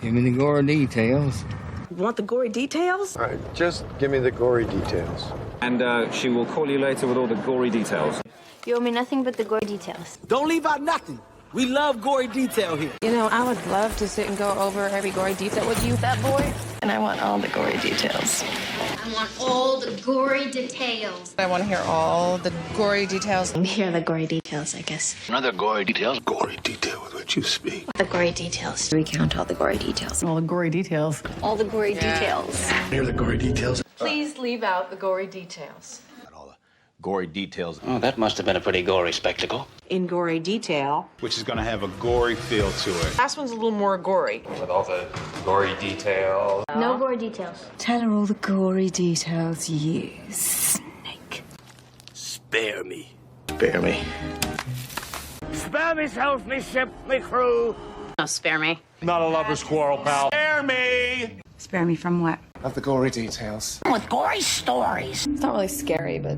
Give me the gory details. Want the gory details? All right, just give me the gory details. And she will call you later with all the gory details. You owe me nothing but the gory details. Don't leave out nothing. We love gory detail here. You know, I would love to sit and go over every gory detail with you, that boy. And I want all the gory details. I want all the gory details. I want to hear all the gory details. Here are the gory details, I guess. Another gory details. Gory detail with which you speak. The gory details. Recount all the gory details. All the gory details. All the gory details. Here are the gory details. Please leave out the gory details. Gory details. Oh, that must have been a pretty gory spectacle. In gory detail. Which is going to have a gory feel to it. Last one's a little more gory. With all the gory detail. No gory details. Tell her all the gory details, you snake. Spare me. Spare me. Spare myself, me ship, me crew. No, spare me. Not a lover's quarrel, pal. Spare me! Spare me from what? Of the gory details. With gory stories. It's not really scary, but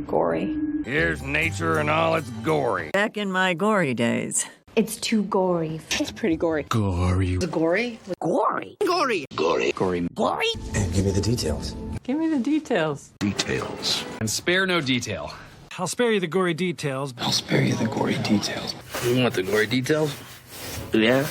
gory. Here's nature and all its gory. Back in my gory days. It's too gory. It's pretty gory. Gory. The gory? Gory. Gory. Gory. Gory. Gory? And give me the details. Give me the details. Details. And spare no detail. I'll spare you the gory details. I'll spare you the gory details. You want the gory details? Yeah?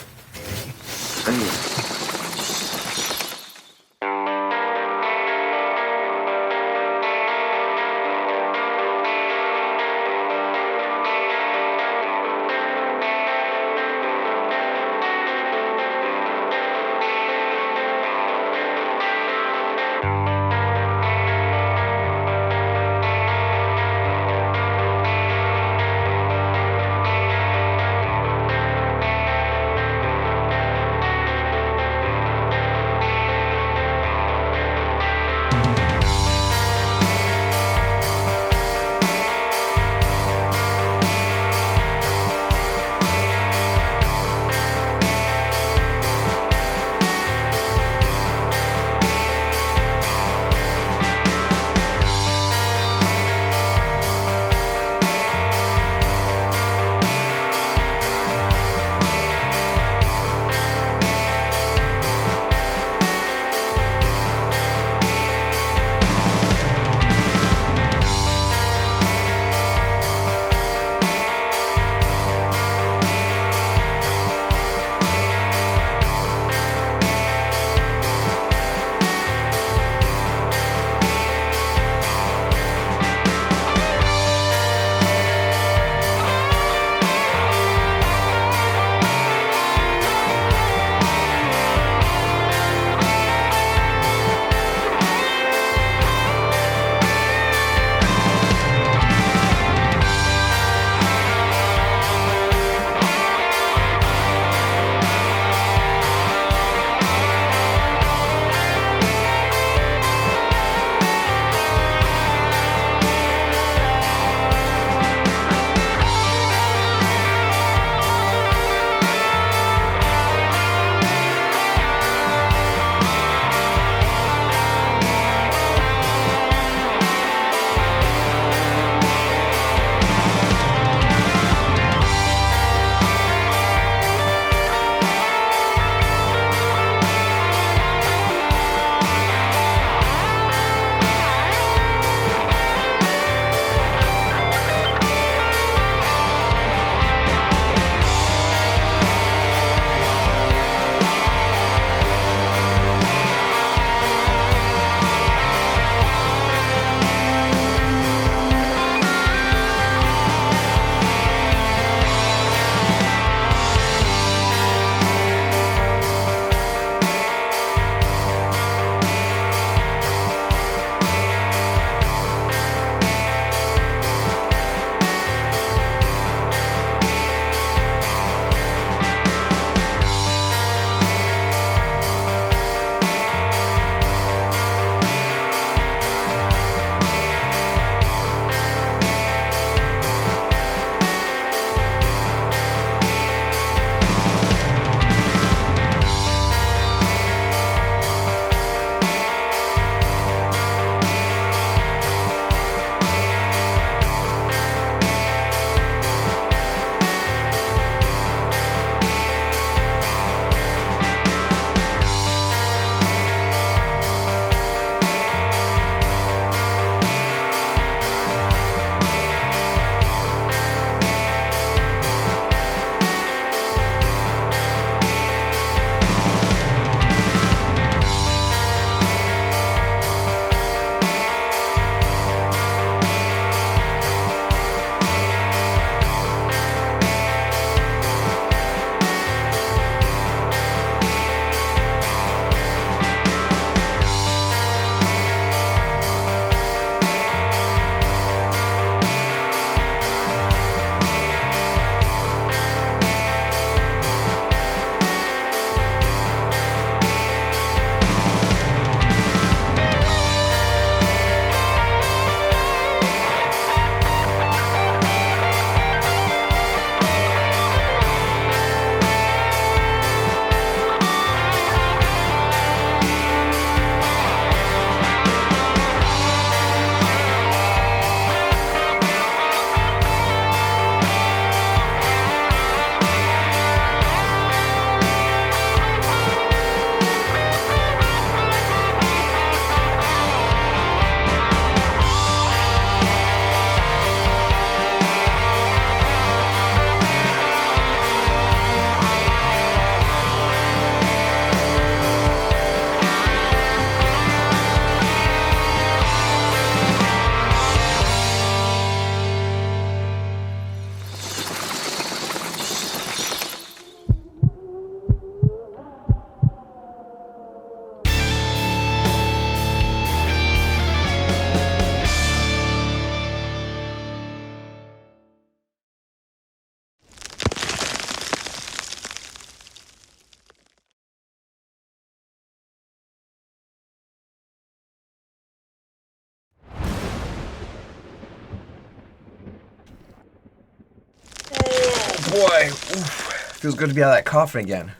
boy. Oof. Feels good to be out of that coffin again.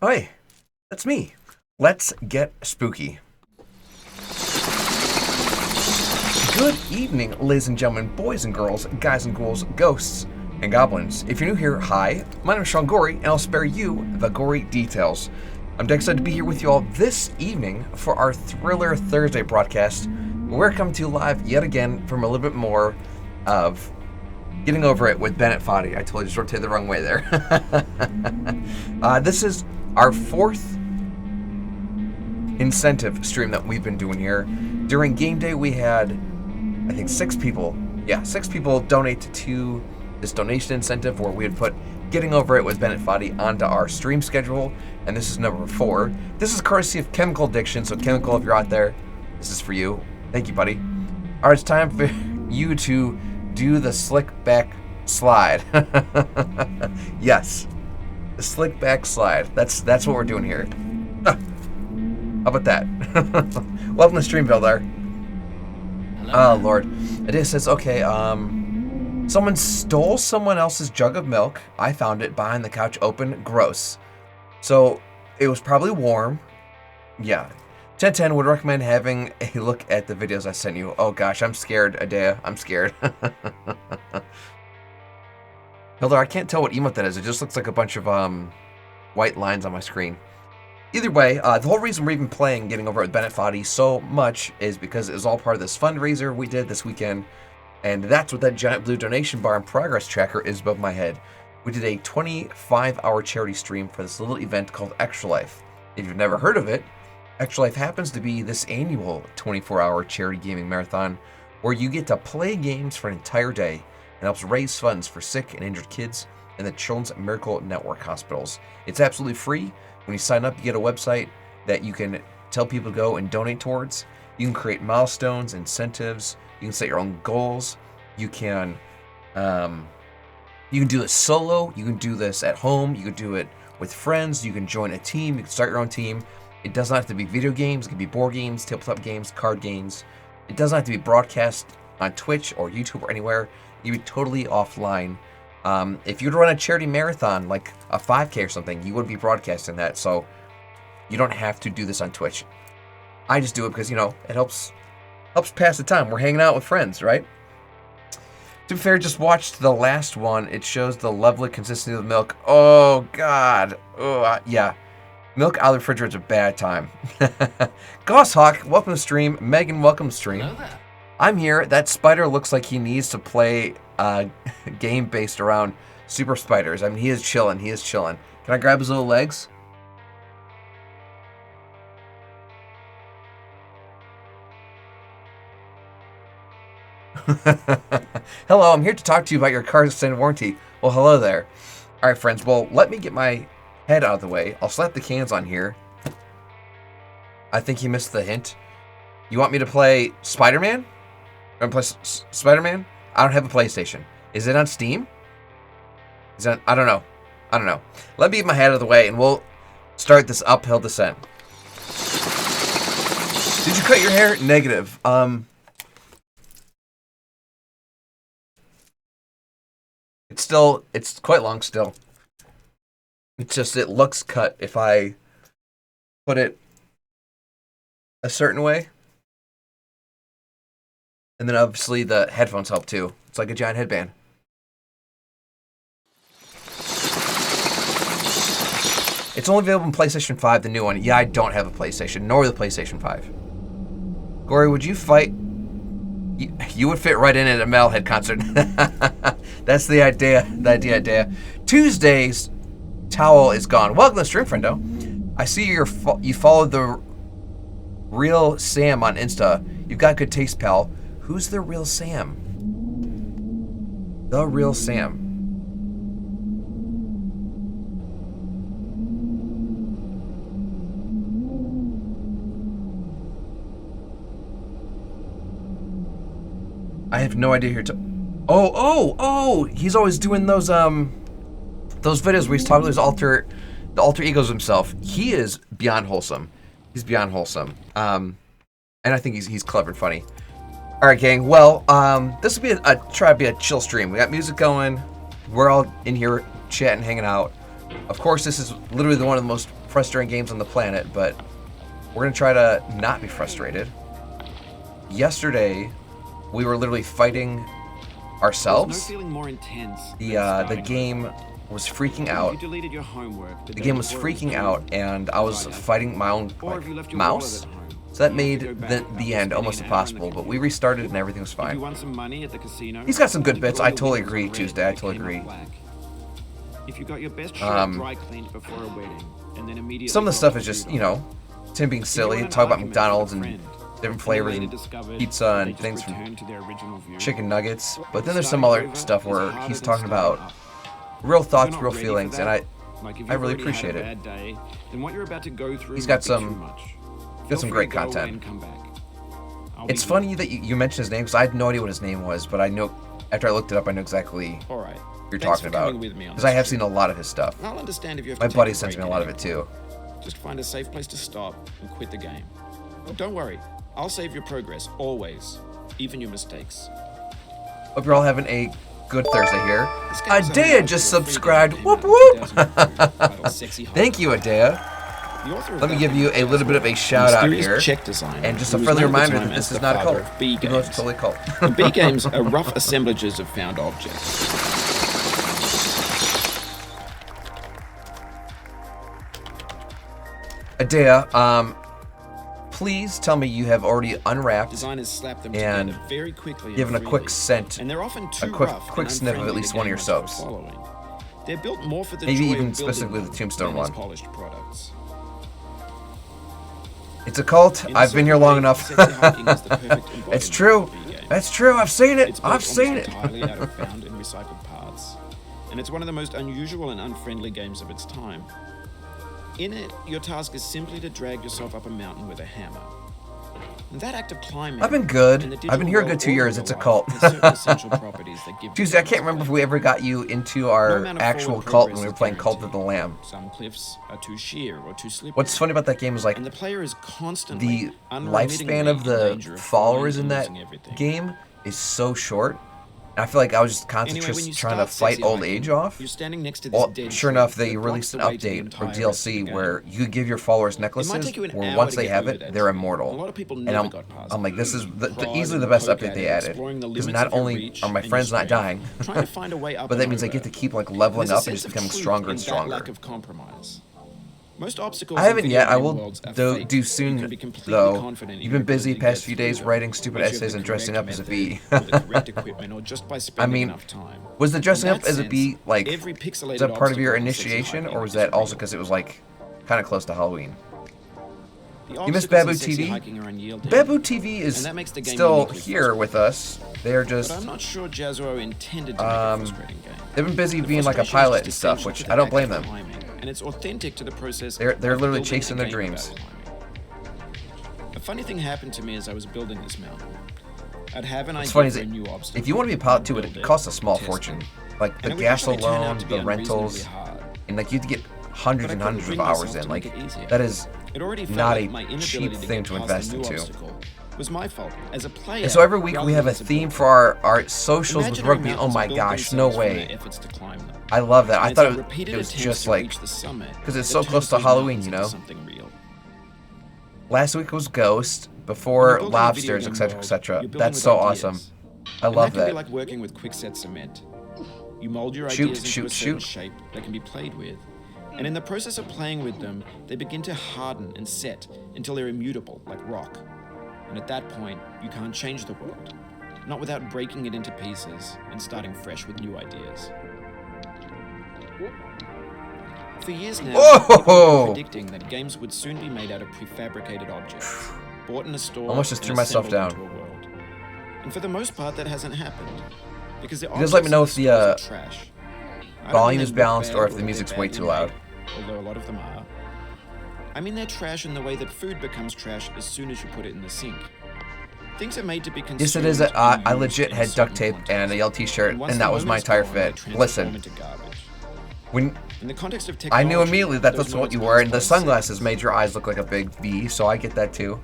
Oh, hey, that's me. Let's get spooky. Good evening, ladies and gentlemen, boys and girls, guys and ghouls, ghosts and goblins. If you're new here, hi, my name is Sean Gory, and I'll spare you the gory details. I'm excited to be here with you all this evening for our Thriller Thursday broadcast. We're coming to you live yet again from a little bit more of Getting Over It with Bennett Foddy. I totally just rotated the wrong way there. This is our fourth incentive stream that we've been doing here. During game day, we had, I think, 6 people donate to this donation incentive where we had put Getting Over It with Bennett Foddy onto our stream schedule, and this is number 4. This is courtesy of Chemical Addiction, so Chemical, if you're out there, this is for you. Thank you, buddy. All right, it's time for you to do the slick back slide. Yes, the slick back slide. That's what we're doing here. How about that? Welcome to Stream Builder. Oh Lord, it says okay. Someone stole someone else's jug of milk. I found it behind the couch, open. Gross. So it was probably warm. Yeah. 1010 would recommend having a look at the videos I sent you. Oh gosh, I'm scared, Adea. I'm scared. Hilda, I can't tell what emote that is. It just looks like a bunch of white lines on my screen. Either way, the whole reason we're even playing Getting Over It with Bennett Foddy so much is because it was all part of this fundraiser we did this weekend, and that's what that giant blue donation bar and progress tracker is above my head. We did a 25-hour charity stream for this little event called Extra Life. If you've never heard of it, Extra Life happens to be this annual 24-hour charity gaming marathon where you get to play games for an entire day and helps raise funds for sick and injured kids in the Children's Miracle Network hospitals. It's absolutely free. When you sign up, you get a website that you can tell people to go and donate towards. You can create milestones, incentives. You can set your own goals. You can do this solo. You can do this at home. You can do it with friends. You can join a team. You can start your own team. It doesn't have to be video games. It can be board games, tabletop games, card games. It doesn't have to be broadcast on Twitch or YouTube or anywhere. You can be totally offline. If you'd run a charity marathon, like a 5K or something, you would be broadcasting that, so you don't have to do this on Twitch. I just do it because, you know, it helps pass the time. We're hanging out with friends, right? To be fair, just watched the last one. It shows the lovely consistency of the milk. Oh, God. Oh, yeah. Milk out of the refrigerator is a bad time. Gosshawk, welcome to stream. Megan, welcome to stream. I'm here. That spider looks like he needs to play a game based around super spiders. I mean, he is chilling. He is chilling. Can I grab his little legs? Hello, I'm here to talk to you about your car's extended warranty. Well, hello there. All right, friends. Well, let me get my head out of the way. I'll slap the cans on here. I think you missed the hint. You want me to play Spider-Man? I'm play Spider-Man? I don't have a PlayStation. Is it on Steam? Is that? I don't know. I don't know. Let me get my head out of the way and we'll start this uphill descent. Did you cut your hair? Negative. It's quite long still. It's just, it looks cut if I put it a certain way. And then obviously the headphones help too. It's like a giant headband. It's only available on PlayStation 5, the new one. Yeah, I don't have a PlayStation, nor the PlayStation 5. Gory, would you fight? You would fit right in at a Metalhead concert. That's the idea. The idea. Tuesday's towel is gone. Welcome to the stream, friendo. I see you followed the real Sam on Insta. You've got good taste, pal. Who's the real Sam? The real Sam. I have no idea here. Oh! He's always doing those videos where he's talking to his alter egos himself. He is beyond wholesome. He's beyond wholesome. And I think he's clever and funny. All right, gang. Well, this will be try to be a chill stream. We got music going. we're all in here chatting, hanging out. Of course, this is literally one of the most frustrating games on the planet, but we're gonna try to not be frustrated. Yesterday, we were literally fighting ourselves. The game was freaking out. The game was freaking out, and I was fighting my own mouse. So that made the end almost impossible, but we restarted and everything was fine. He's got some good bits. I totally agree, Tuesday. I totally agree. Some of the stuff is just, you know, Tim being silly, talk about McDonald's and different flavors and pizza and things from chicken nuggets. But then there's some other stuff where he's talking about real thoughts, real feelings, and I really appreciate it. He's got some great content. It's funny that you mentioned his name, because I had no idea what his name was, but I know, after I looked it up, I know exactly what you're talking about, because I have seen a lot of his stuff. My buddy sends me a lot of it too. Just find a safe place to stop and quit the game. But don't worry, I'll save your progress, always, even your mistakes. Hope you're all having a good Thursday here. Adea just subscribed. Whoop whoop! Thank you, Adea. Let me give you a little bit of a shout out here, and just a friendly reminder that this is not a cult. Even though it's totally a cult. B games are rough assemblages of found objects. Adea, please tell me you have already unwrapped and given a quick scent, a quick sniff of at least one of your soaps. They're built more for the maybe joy even of specifically the Tombstone one. polished products. It's a cult. I've been here long enough. It's true. That's true. I've seen it. I've seen it. Entirely out of found and recycled parts, and it's one of the most unusual and unfriendly games of its time. In it, your task is simply to drag yourself up a mountain with a hammer. And that act of climbing, I've been good. I've been here a good 2 years. It's a cult. Tuesday, I can't remember if we ever got you into our actual cult when we were playing Cult of the Lamb. Some cliffs are too sheer or too slippery. What's funny about that game is, like, and the player is constantly the lifespan of the followers in that game is so short. I feel like I was just constantly just trying to fight old age off. Well, sure enough, they released an update or DLC where you could give your followers necklaces where once they have it, they're immortal. And I'm like, this is easily the best update they added. Because not only are my friends not dying, but that means I get to keep like leveling up and just becoming stronger and stronger. I haven't yet. I will do soon, though. You've been busy past few days writing stupid essays and dressing up as a bee. I mean, was the dressing up as a bee, like, is that part of your initiation, or was that also because it was, like, kind of close to Halloween? You miss Babu TV? Babu TV is still here with us. They're just, they've been busy being like a pilot and stuff, which I don't blame them. And it's authentic to the process. They're literally chasing their dreams. A funny thing happened to me as I was building this mountain. I'd have an idea for a new obstacle. If you want to be a pilot too, it costs a small fortune. Like the gas alone, the rentals, and like you'd get hundreds and hundreds of hours in. Like that is not a cheap thing to invest into. Was my fault as a player. And so every week we have a theme for our socials with rugby. Oh my gosh, no way. I love that. I thought it was just like, because it's so close to Halloween, you know? Last week was Ghost, before Lobsters, etc., etc. That's so awesome. I love that. That can be like working with quickset cement. You mold your ideas into a certain shape that can be played with. And in the process of playing with them, they begin to harden and set until they're immutable, like rock. And at that point, you can't change the world. Not without breaking it into pieces and starting fresh with new ideas. For years now, people were predicting that games would soon be made out of prefabricated objects, bought in a store. Almost just threw myself down. And for the most part, that hasn't happened, because the just let me know if the volume is balanced or if the music's way too loud. Although a lot of them are. I mean, they're trash in the way that food becomes trash as soon as you put it in the sink. Things are made to be consumed. Yes, it is. I legit had duct tape and a yellow t-shirt, and that was my entire fit. Listen, when I knew immediately that that's what you were, and the sunglasses made your eyes look like a big V, so I get that too.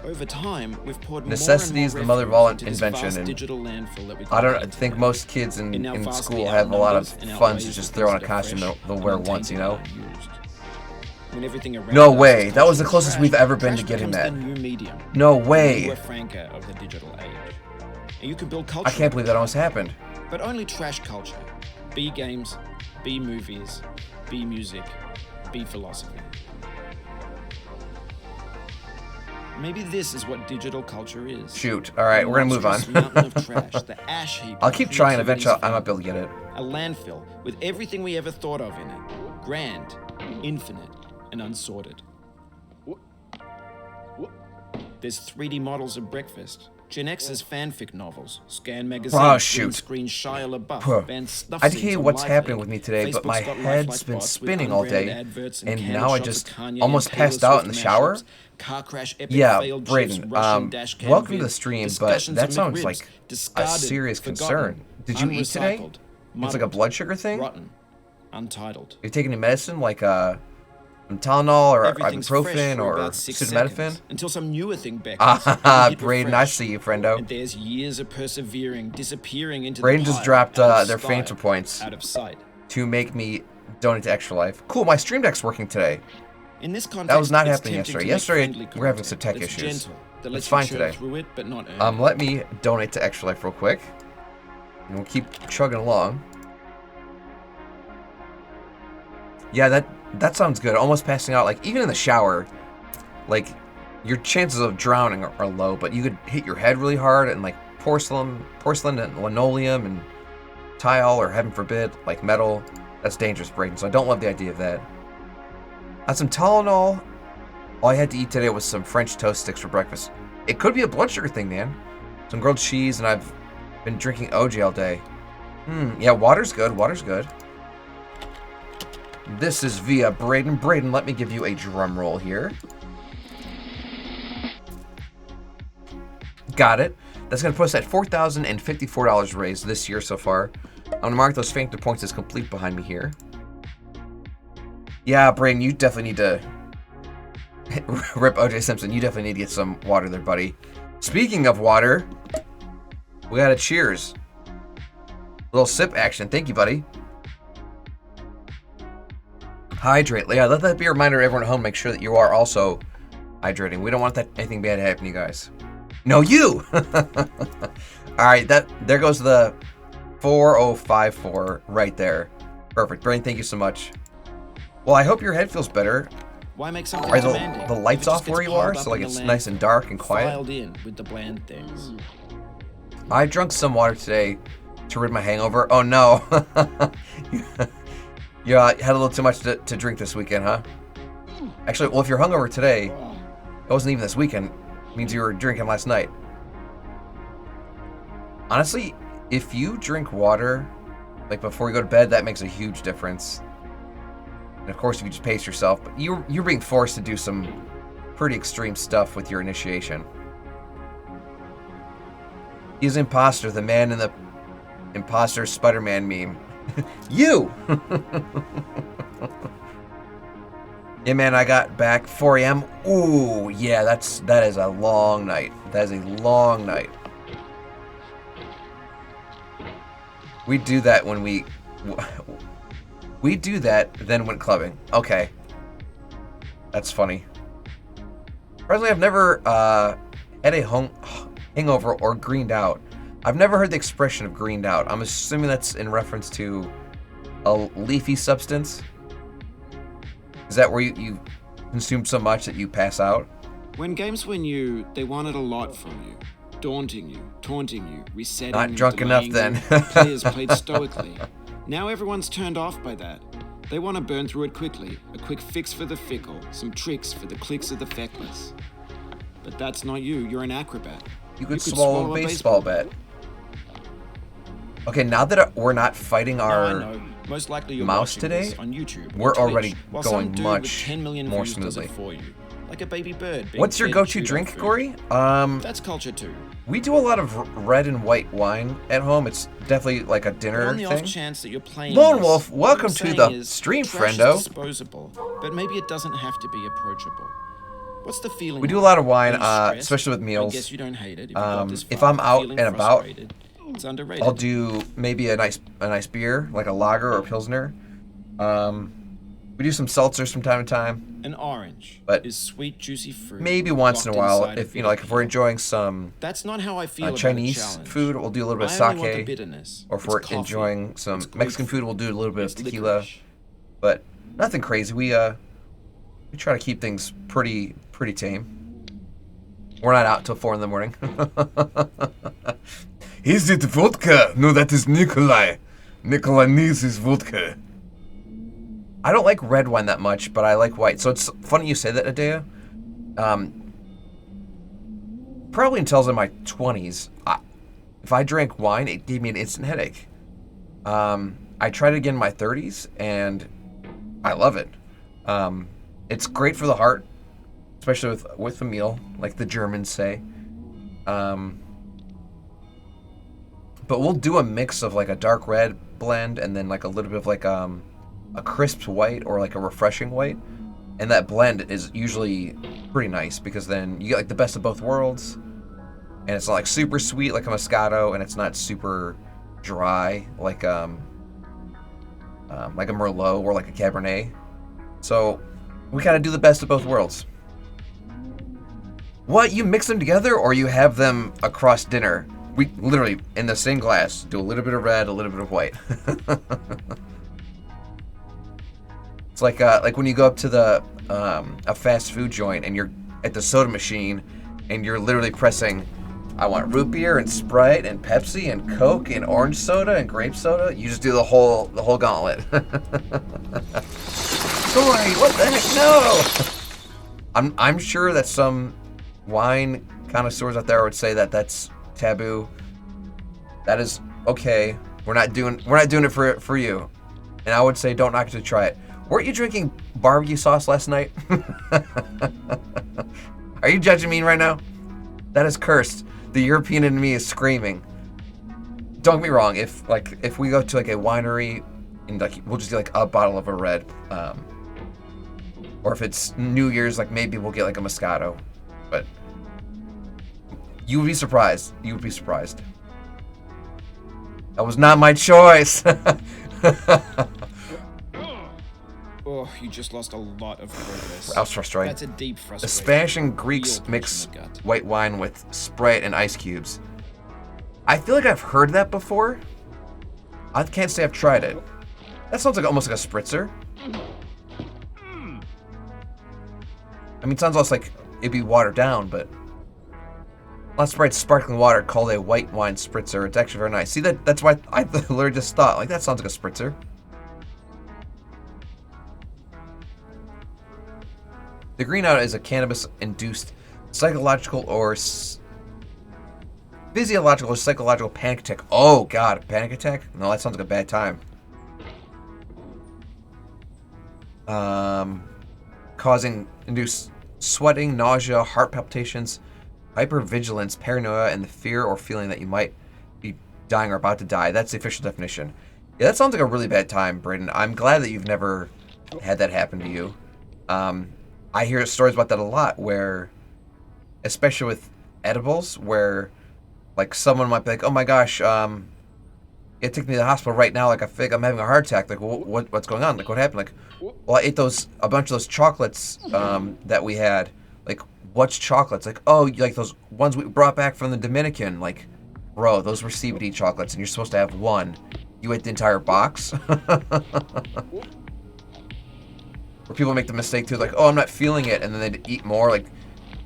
over time, we've poured necessity is the mother of all invention, and digital landfill that we I don't think most kids in school have a lot of funds to just throw on a costume they'll wear once, you know? No way. That was the closest we've ever been to getting that. No way. I can't believe that almost happened. But only trash culture. B games, B movies, B music, B philosophy. Maybe this is what digital culture is. Shoot. Alright, we're gonna move on. I'll keep trying, eventually I might be able to get it. A landfill with everything we ever thought of in it. Grand, infinite, and unsorted. There's 3D models of breakfast. Gen X's fanfic novels, Scan magazine, green screen Shia LaBeouf, banned snuff I scenes can't hear on what's Live happening Leak. with me today, but my Facebook's got head's lifelike been bots with spinning all unbranded day, adverts and candle now I shots just of Kanye almost and Taylor passed out in the Swift shower. mashups, car crash, epic Yeah, failed Braden, trips, Russian dash cam welcome to the vids, stream, but discussions that of sounds McRibs, like a discarded, serious forgotten, concern. Did you eat today? unrecycled, It's like a blood sugar thing? rotten, untitled. Are you taking any medicine, like Tylenol or Everything's fresh ibuprofen for or about 6 acetaminophen? seconds, until some newer thing beckons. Ah, Braden, I see you, friendo. And there's years of persevering, disappearing into Braden the just pile, dropped out of their style, Phantom points out of sight. to make me donate to Extra Life. Cool, my Stream Deck's working today. In this context, That was not it's happening tempting yesterday. to make Yesterday, friendly we're having some content tech that's issues. gentle, that lets It's you fine churn today. through it, but not earn. Let me donate to Extra Life real quick. And we'll keep chugging along. Yeah, that sounds good. Almost passing out, like, even in the shower, like, your chances of drowning are low, but you could hit your head really hard, and, like, porcelain and linoleum and tile, or heaven forbid, like metal. That's dangerous, Braden, so I don't love the idea of that. I had some Tylenol. All I had to eat today was some French toast sticks for breakfast. It could be a blood sugar thing, man. Some grilled cheese, and I've been drinking OJ all day. Yeah, water's good. Water's good. This is via Braden. Braden, let me give you a drum roll here. Got it. That's going to put us at $4,054 raised this year so far. I'm going to mark those Phantom points as complete behind me here. Yeah, Braden, you definitely need to... Rip OJ Simpson, you definitely need to get some water there, buddy. Speaking of water, we got a cheers. A little sip action. Thank you, buddy. Hydrate. Yeah, let that be a reminder to everyone at home. Make sure that you are also hydrating. We don't want anything bad to happen to you guys. No, you! Alright, there goes the 4054 right there. Perfect. Brain, thank you so much. Well, I hope your head feels better. Why make something Are demanding? the lights If it just off where gets you are? piled So up like in it's the nice and dark and quiet? filed in with the bland things. I drank some water today to rid my hangover. Oh no. You had a little too much to drink this weekend, huh? Actually, well, if you're hungover today, it wasn't even this weekend. It means you were drinking last night. Honestly, if you drink water, like before you go to bed, that makes a huge difference. And of course, you can just pace yourself, but you're being forced to do some pretty extreme stuff with your initiation. He's imposter, the man in the imposter Spider-Man meme. You! Yeah, man, I got back 4 a.m. Ooh, yeah, that is a long night. That is a long night. We do that when we do that, then went clubbing. Okay. That's funny. Personally, I've never had a hangover or greened out. I've never heard the expression of greened out. I'm assuming that's in reference to a leafy substance. Is that where you consume so much that you pass out? When games win you, they wanted a lot from you. Daunting you, taunting you, resetting Not drunk enough then. Players played stoically. Now everyone's turned off by that. They want to burn through it quickly. A quick fix for the fickle. Some tricks for the clicks of the feckless. But that's not you. You're an acrobat. You could swallow a baseball bat. Okay, now that we're not fighting our most likely you're mouse today, on YouTube we're Twitch, already going much 10 million more views does it smoothly. for you. Like a baby bird. What's your go-to drink, Corey? That's culture too. We do a lot of red and white wine at home. It's definitely like a dinner on the thing. off chance that you're playing Lone this, Wolf, what welcome I'm to saying the is, stream, trash friendo. is disposable, but maybe it doesn't have to be approachable. What's the feeling? We do a lot of wine, Are you stressed? especially with meals. I guess you don't hate it. If, you got this If far, I'm out feeling and about, frustrated, it's underrated. I'll do maybe a nice beer, like a lager or a pilsner. We do some seltzers from time to time. An orange but is sweet, juicy fruit. Maybe once in a while, locked if inside like if we're enjoying some That's not how I feel about Chinese a challenge. food, we'll do a little bit of I only want the sake. bitterness. Or if It's we're coffee. enjoying some It's Mexican grapefruit. food, we'll do a little bit of It's tequila. licorice. But nothing crazy. We try to keep things pretty tame. We're not out till 4 in the morning. Is it vodka? No, that is Nikolai. Nikolai needs his vodka. I don't like red wine that much, but I like white. So it's funny you say that, Adea. Probably until I was in my 20s, if I drank wine, it gave me an instant headache. I tried it again in my 30s, and I love it. It's great for the heart, especially with a meal, like the Germans say. But we'll do a mix of like a dark red blend and then like a little bit of like a crisp white or like a refreshing white. And that blend is usually pretty nice because then you get like the best of both worlds. And it's not like super sweet like a Moscato, and it's not super dry like a Merlot or like a Cabernet. So we kind of do the best of both worlds. What, you mix them together or you have them across dinner? We literally, in the same glass, do a little bit of red, a little bit of white. It's like when you go up to the a fast food joint and you're at the soda machine and you're literally pressing, I want root beer and Sprite and Pepsi and Coke and orange soda and grape soda. You just do the whole gauntlet. Sorry, what the heck? No. I'm sure that some wine connoisseurs out there would say that that's taboo. That is okay. We're not doing it for you. And I would say don't knock it to try it. Weren't you drinking barbecue sauce last night? Are you judging me right now? That is cursed. The European in me is screaming. Don't get me wrong. If we go to like a winery and like we'll just get like a bottle of a red, or if it's New Year's, like maybe we'll get like a Moscato. But you would be surprised. You would be surprised. That was not my choice. Oh, you just lost a lot of progress. I was frustrated. That's a deep frustration. The Spanish and Greeks mix white wine with Sprite and ice cubes. I feel like I've heard that before. I can't say I've tried it. That sounds like almost like a spritzer. I mean, it sounds almost like it'd be watered down, but not Sprite, sparkling water called a white wine spritzer. It's actually very nice. See, that's why I literally just thought, like, that sounds like a spritzer. The green out is a cannabis-induced psychological or physiological or psychological panic attack. Oh, God, a panic attack? No, that sounds like a bad time. Induced sweating, nausea, heart palpitations, hypervigilance, paranoia, and the fear or feeling that you might be dying or about to die. That's the official definition. Yeah, that sounds like a really bad time, Braden. I'm glad that you've never had that happen to you. I hear stories about that a lot where, especially with edibles, where like someone might be like, oh my gosh, it took me to the hospital right now, like I feel like I'm having a heart attack. Like, what's going on? Like, what happened? Like, well, I ate a bunch of those chocolates that we had. Like, what's chocolates? Like, oh, like those ones we brought back from the Dominican. Like, bro, those were CBD chocolates, and you're supposed to have one. You ate the entire box. Where people make the mistake too, like, oh, I'm not feeling it, and then they eat more. Like,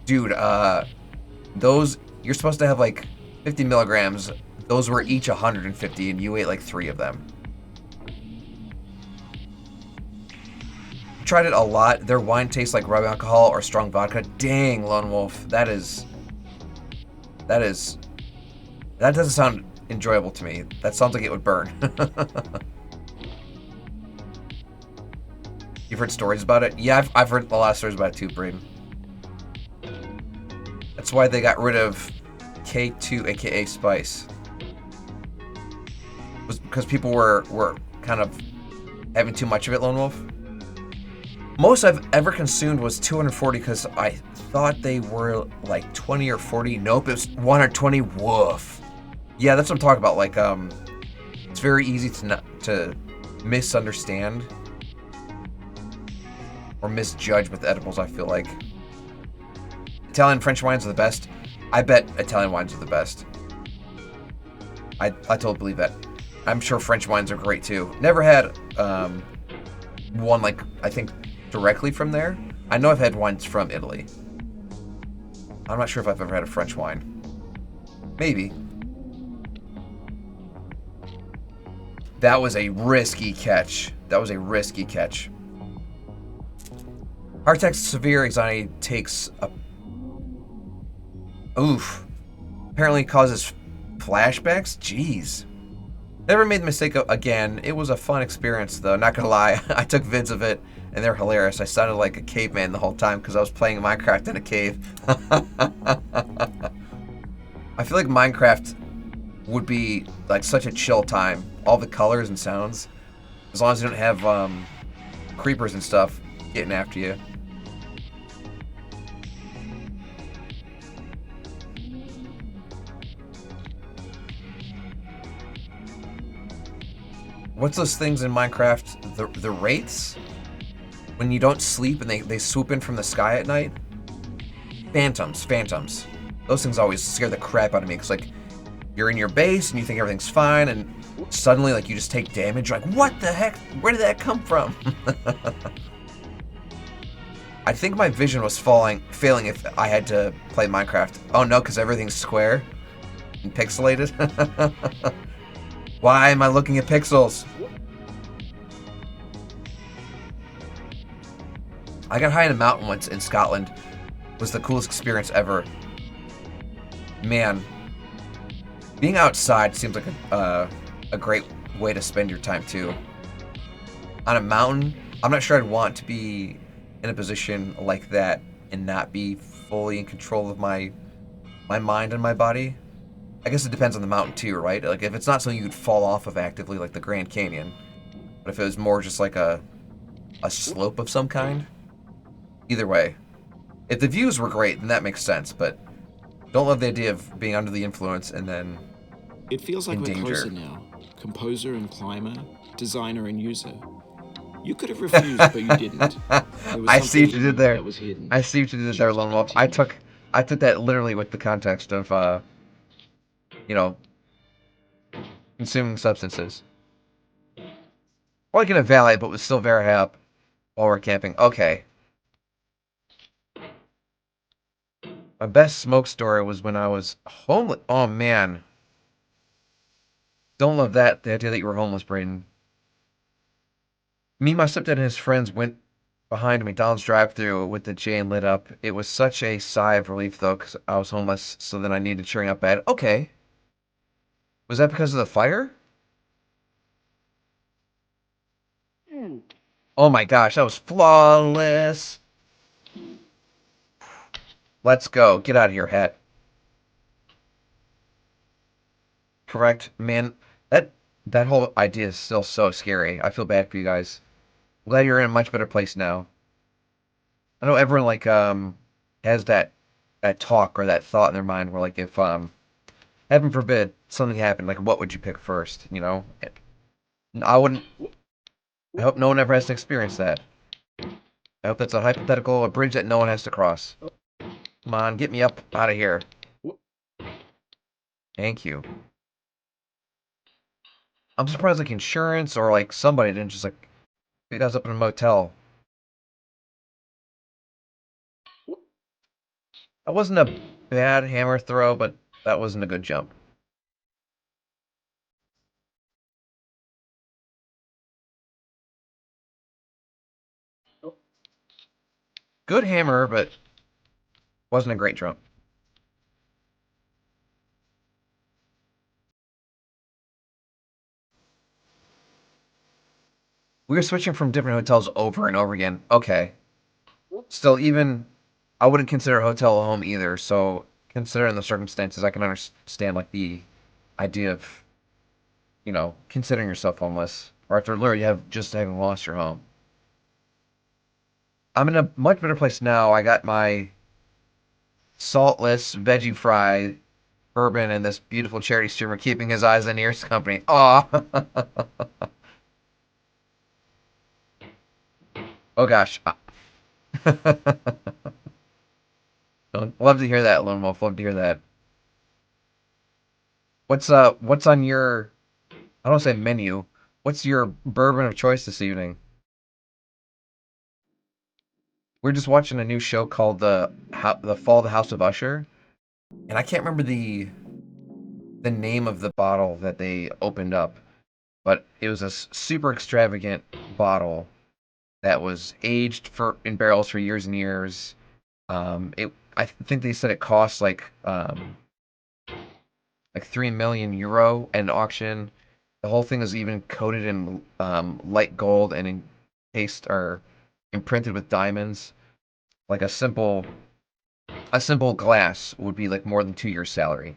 dude, those, you're supposed to have like 50 milligrams. Those were each 150, and you ate like 3 of them. Tried it a lot. Their wine tastes like rubbing alcohol or strong vodka. Dang, Lone Wolf, that doesn't sound enjoyable to me. That sounds like it would burn. You've heard stories about it? Yeah, I've heard a lot of stories about it too, Braden. That's why they got rid of K2, aka Spice. It was because people were kind of having too much of it, Lone Wolf? Most I've ever consumed was 240 because I thought they were like 20 or 40. Nope, it was 120. Woof. Yeah, that's what I'm talking about. Like, it's very easy to misunderstand or misjudge with edibles, I feel like. Italian French wines are the best. I bet Italian wines are the best. I totally believe that. I'm sure French wines are great too. Never had one like, I think, directly from there. I know I've had wines from Italy. I'm not sure if I've ever had a French wine. Maybe. That was a risky catch. That was a risky catch. Heart attack severe anxiety takes a... Oof. Apparently causes flashbacks? Jeez. Never made the mistake again. It was a fun experience though, not gonna lie. I took vids of it and they're hilarious. I sounded like a caveman the whole time because I was playing Minecraft in a cave. I feel like Minecraft would be like such a chill time. All the colors and sounds. As long as you don't have creepers and stuff getting after you. What's those things in Minecraft? The wraiths? When you don't sleep and they swoop in from the sky at night? Phantoms. Those things always scare the crap out of me because like you're in your base and you think everything's fine and suddenly like you just take damage. You're like, what the heck? Where did that come from? I think my vision was failing if I had to play Minecraft. Oh no, because everything's square and pixelated. Why am I looking at pixels? I got high in a mountain once in Scotland. It was the coolest experience ever. Man, being outside seems like a great way to spend your time too. On a mountain, I'm not sure I'd want to be in a position like that and not be fully in control of my mind and my body. I guess it depends on the mountain too, right? Like if it's not something you'd fall off of actively, like the Grand Canyon, but if it was more just like a slope of some kind, either way. If the views were great, then that makes sense, but don't love the idea of being under the influence and then it feels like in we're danger. closer now. Composer and climber, designer and user. You could have refused, but you didn't. I see what you did there. That was hidden. I see what you did there, Lone Wolf. I took that literally with the context of you know, consuming substances. Or like in a valley, but was still very high up while we're camping. Okay. My best smoke story was when I was homeless. Oh, man. Don't love that, the idea that you were homeless, Braden. Me, my stepdad, and his friends went behind a McDonald's drive-thru with the chain lit up. It was such a sigh of relief, though, because I was homeless, so then I needed cheering up bad. Okay. Was that because of the fire? Oh my gosh, that was flawless. Let's go. Get out of here, hat. Correct. Man, that whole idea is still so scary. I feel bad for you guys. I'm glad you're in a much better place now. I know everyone like has that talk or that thought in their mind where like if heaven forbid something happened, like what would you pick first, you know? I wouldn't. I hope no one ever has to experience that. I hope that's a hypothetical, a bridge that no one has to cross. Come on, get me up out of here. Thank you. I'm surprised like insurance or like somebody didn't just like pick us up in a motel. That wasn't a bad hammer throw, but that wasn't a good jump. Good hammer, but wasn't a great jump. We were switching from different hotels over and over again. Okay. Still, even I wouldn't consider a hotel a home either. So, considering the circumstances, I can understand like the idea of, you know, considering yourself homeless, or after literally just having lost your home. I'm in a much better place now. I got my saltless veggie fry bourbon and this beautiful charity streamer keeping his eyes and ears company. Aw. Oh gosh. Love to hear that, Lone Wolf. Love to hear that. What's on your, I don't say menu. What's your bourbon of choice this evening? We're just watching a new show called the Fall of the House of Usher, and I can't remember the name of the bottle that they opened up, but it was a super extravagant bottle that was aged in barrels for years and years. I think they said it cost like 3 million euro at auction. The whole thing is even coated in light gold and encased or imprinted with diamonds. Like a simple glass would be like more than 2 years' salary.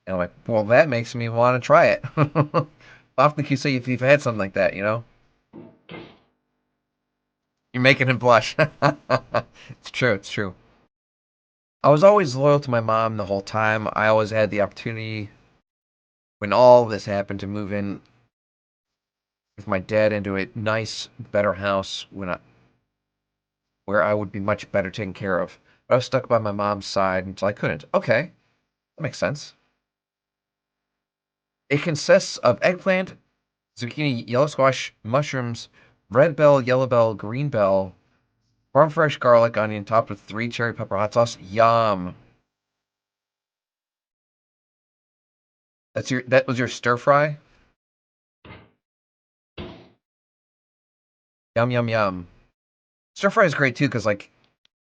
And I'm like, well, that makes me want to try it. Often you say if you've had something like that, you know? You're making him blush. It's true, it's true. I was always loyal to my mom the whole time. I always had the opportunity, when all this happened, to move in with my dad into a nice, better house where I would be much better taken care of. But I was stuck by my mom's side until I couldn't. Okay, that makes sense. It consists of eggplant, zucchini, yellow squash, mushrooms, red bell, yellow bell, green bell, farm fresh garlic, onion, topped with 3 cherry pepper hot sauce. Yum. That was your stir fry? Yum yum yum. Stir fry is great too, because like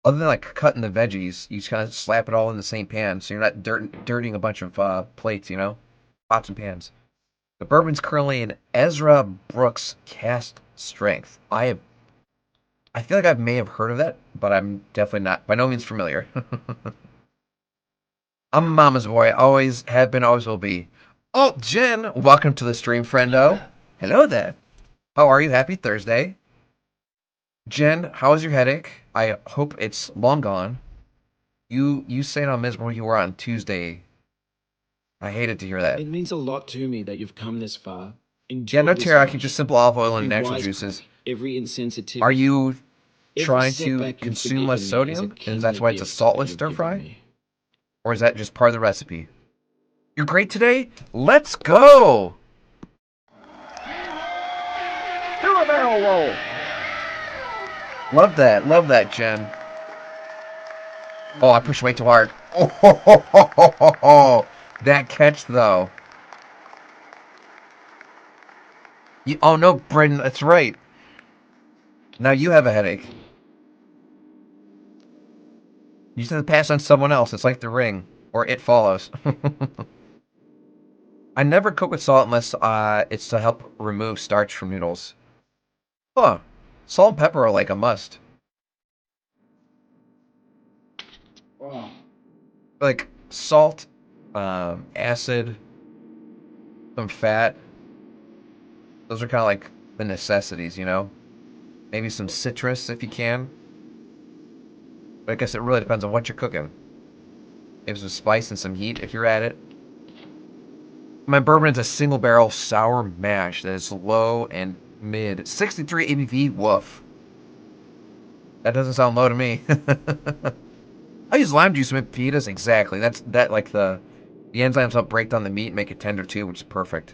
other than like cutting the veggies, you just kind of slap it all in the same pan, so you're not dirtying a bunch of plates, you know, pots and pans. The bourbon's currently in Ezra Brooks cast strength. I feel like I may have heard of that, but I'm definitely not by no means familiar. I'm a mama's boy. Always have been, always will be. Oh, Jen, welcome to the stream, friendo. Hello there. How are you? Happy Thursday. Jen, how is your headache? I hope it's long gone. You saying how miserable you were on Tuesday. I hated to hear that. It means a lot to me that you've come this far. Yeah, no teriyaki, just simple olive oil and natural juices. Every insensitivity. Are you trying to consume less sodium? And that's why it's a saltless stir fry? Or is that just part of the recipe? You're great today? Let's go! Do a barrel roll! Love that, Jen. Oh, I pushed way too hard. Oh, that catch, though. Oh, no, Brendan, that's right. Now you have a headache. You just have to pass on someone else. It's like The Ring. Or It Follows. I never cook with salt unless it's to help remove starch from noodles. Huh. Salt and pepper are like a must. Wow. Like salt, acid, some fat. Those are kind of like the necessities, you know? Maybe some citrus if you can. But I guess it really depends on what you're cooking. Maybe some spice and some heat if you're at it. My bourbon is a single barrel sour mash that is low and mid. 63 ABV, woof. That doesn't sound low to me. I use lime juice to make fajitas, exactly. That like the enzymes help break down the meat and make it tender too, which is perfect.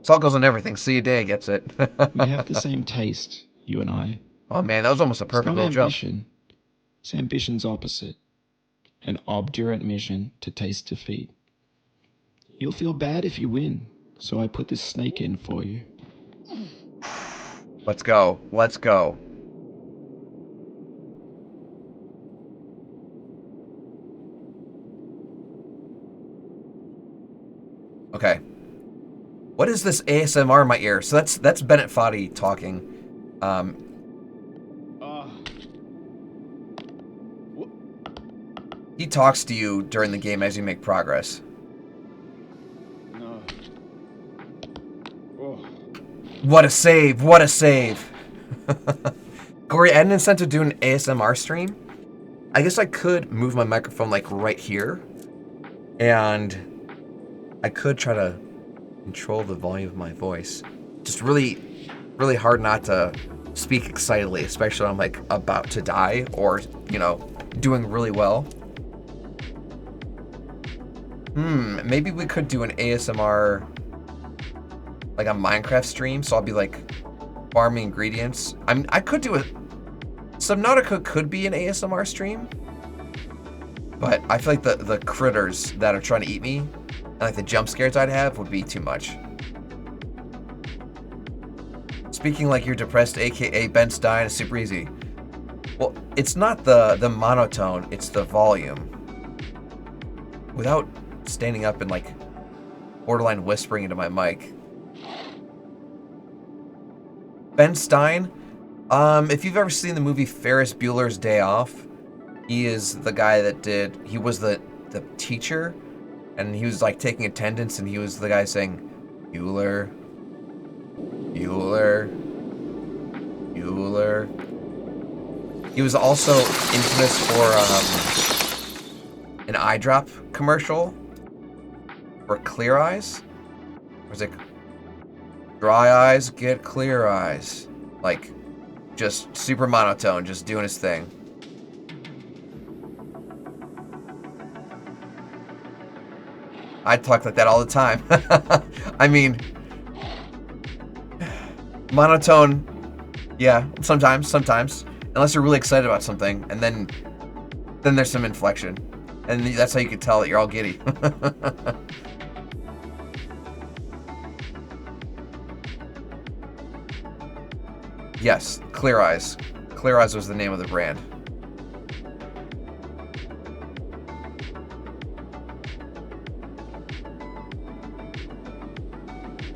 Salt goes on everything. See, Day gets it. We have the same taste, you and I. Oh man, that was almost a perfect little jump. It's ambition's opposite. An obdurate mission to taste defeat. You'll feel bad if you win, so I put this snake in for you. Let's go. Let's go. Okay. What is this ASMR in my ear? So that's Bennett Foddy talking. He talks to you during the game as you make progress. No. Oh. What a save! What a save! Gory, I didn't send to do an ASMR stream. I guess I could move my microphone like right here, and I could try to control the volume of my voice. Just really, really hard not to speak excitedly, especially when I'm like about to die or, you know, doing really well. Maybe we could do an ASMR, like a Minecraft stream. So I'll be like farming ingredients. I could do a Subnautica could be an ASMR stream, but I feel like the critters that are trying to eat me and like the jump scares I'd have would be too much. Speaking like you're depressed, aka Ben Stein, is super easy. Well, it's not the monotone, it's the volume. Without standing up and like borderline whispering into my mic. Ben Stein, if you've ever seen the movie Ferris Bueller's Day Off, he is the guy that he was the teacher, and he was like taking attendance, and he was the guy saying, Bueller, Bueller, Bueller. He was also infamous for an eye drop commercial for Clear Eyes. It was like, dry eyes get clear eyes. Like, just super monotone, just doing his thing. I talk like that all the time. I mean, monotone, yeah, sometimes. Unless you're really excited about something, and then there's some inflection. And that's how you can tell that you're all giddy. Yes, Clear Eyes. Clear Eyes was the name of the brand.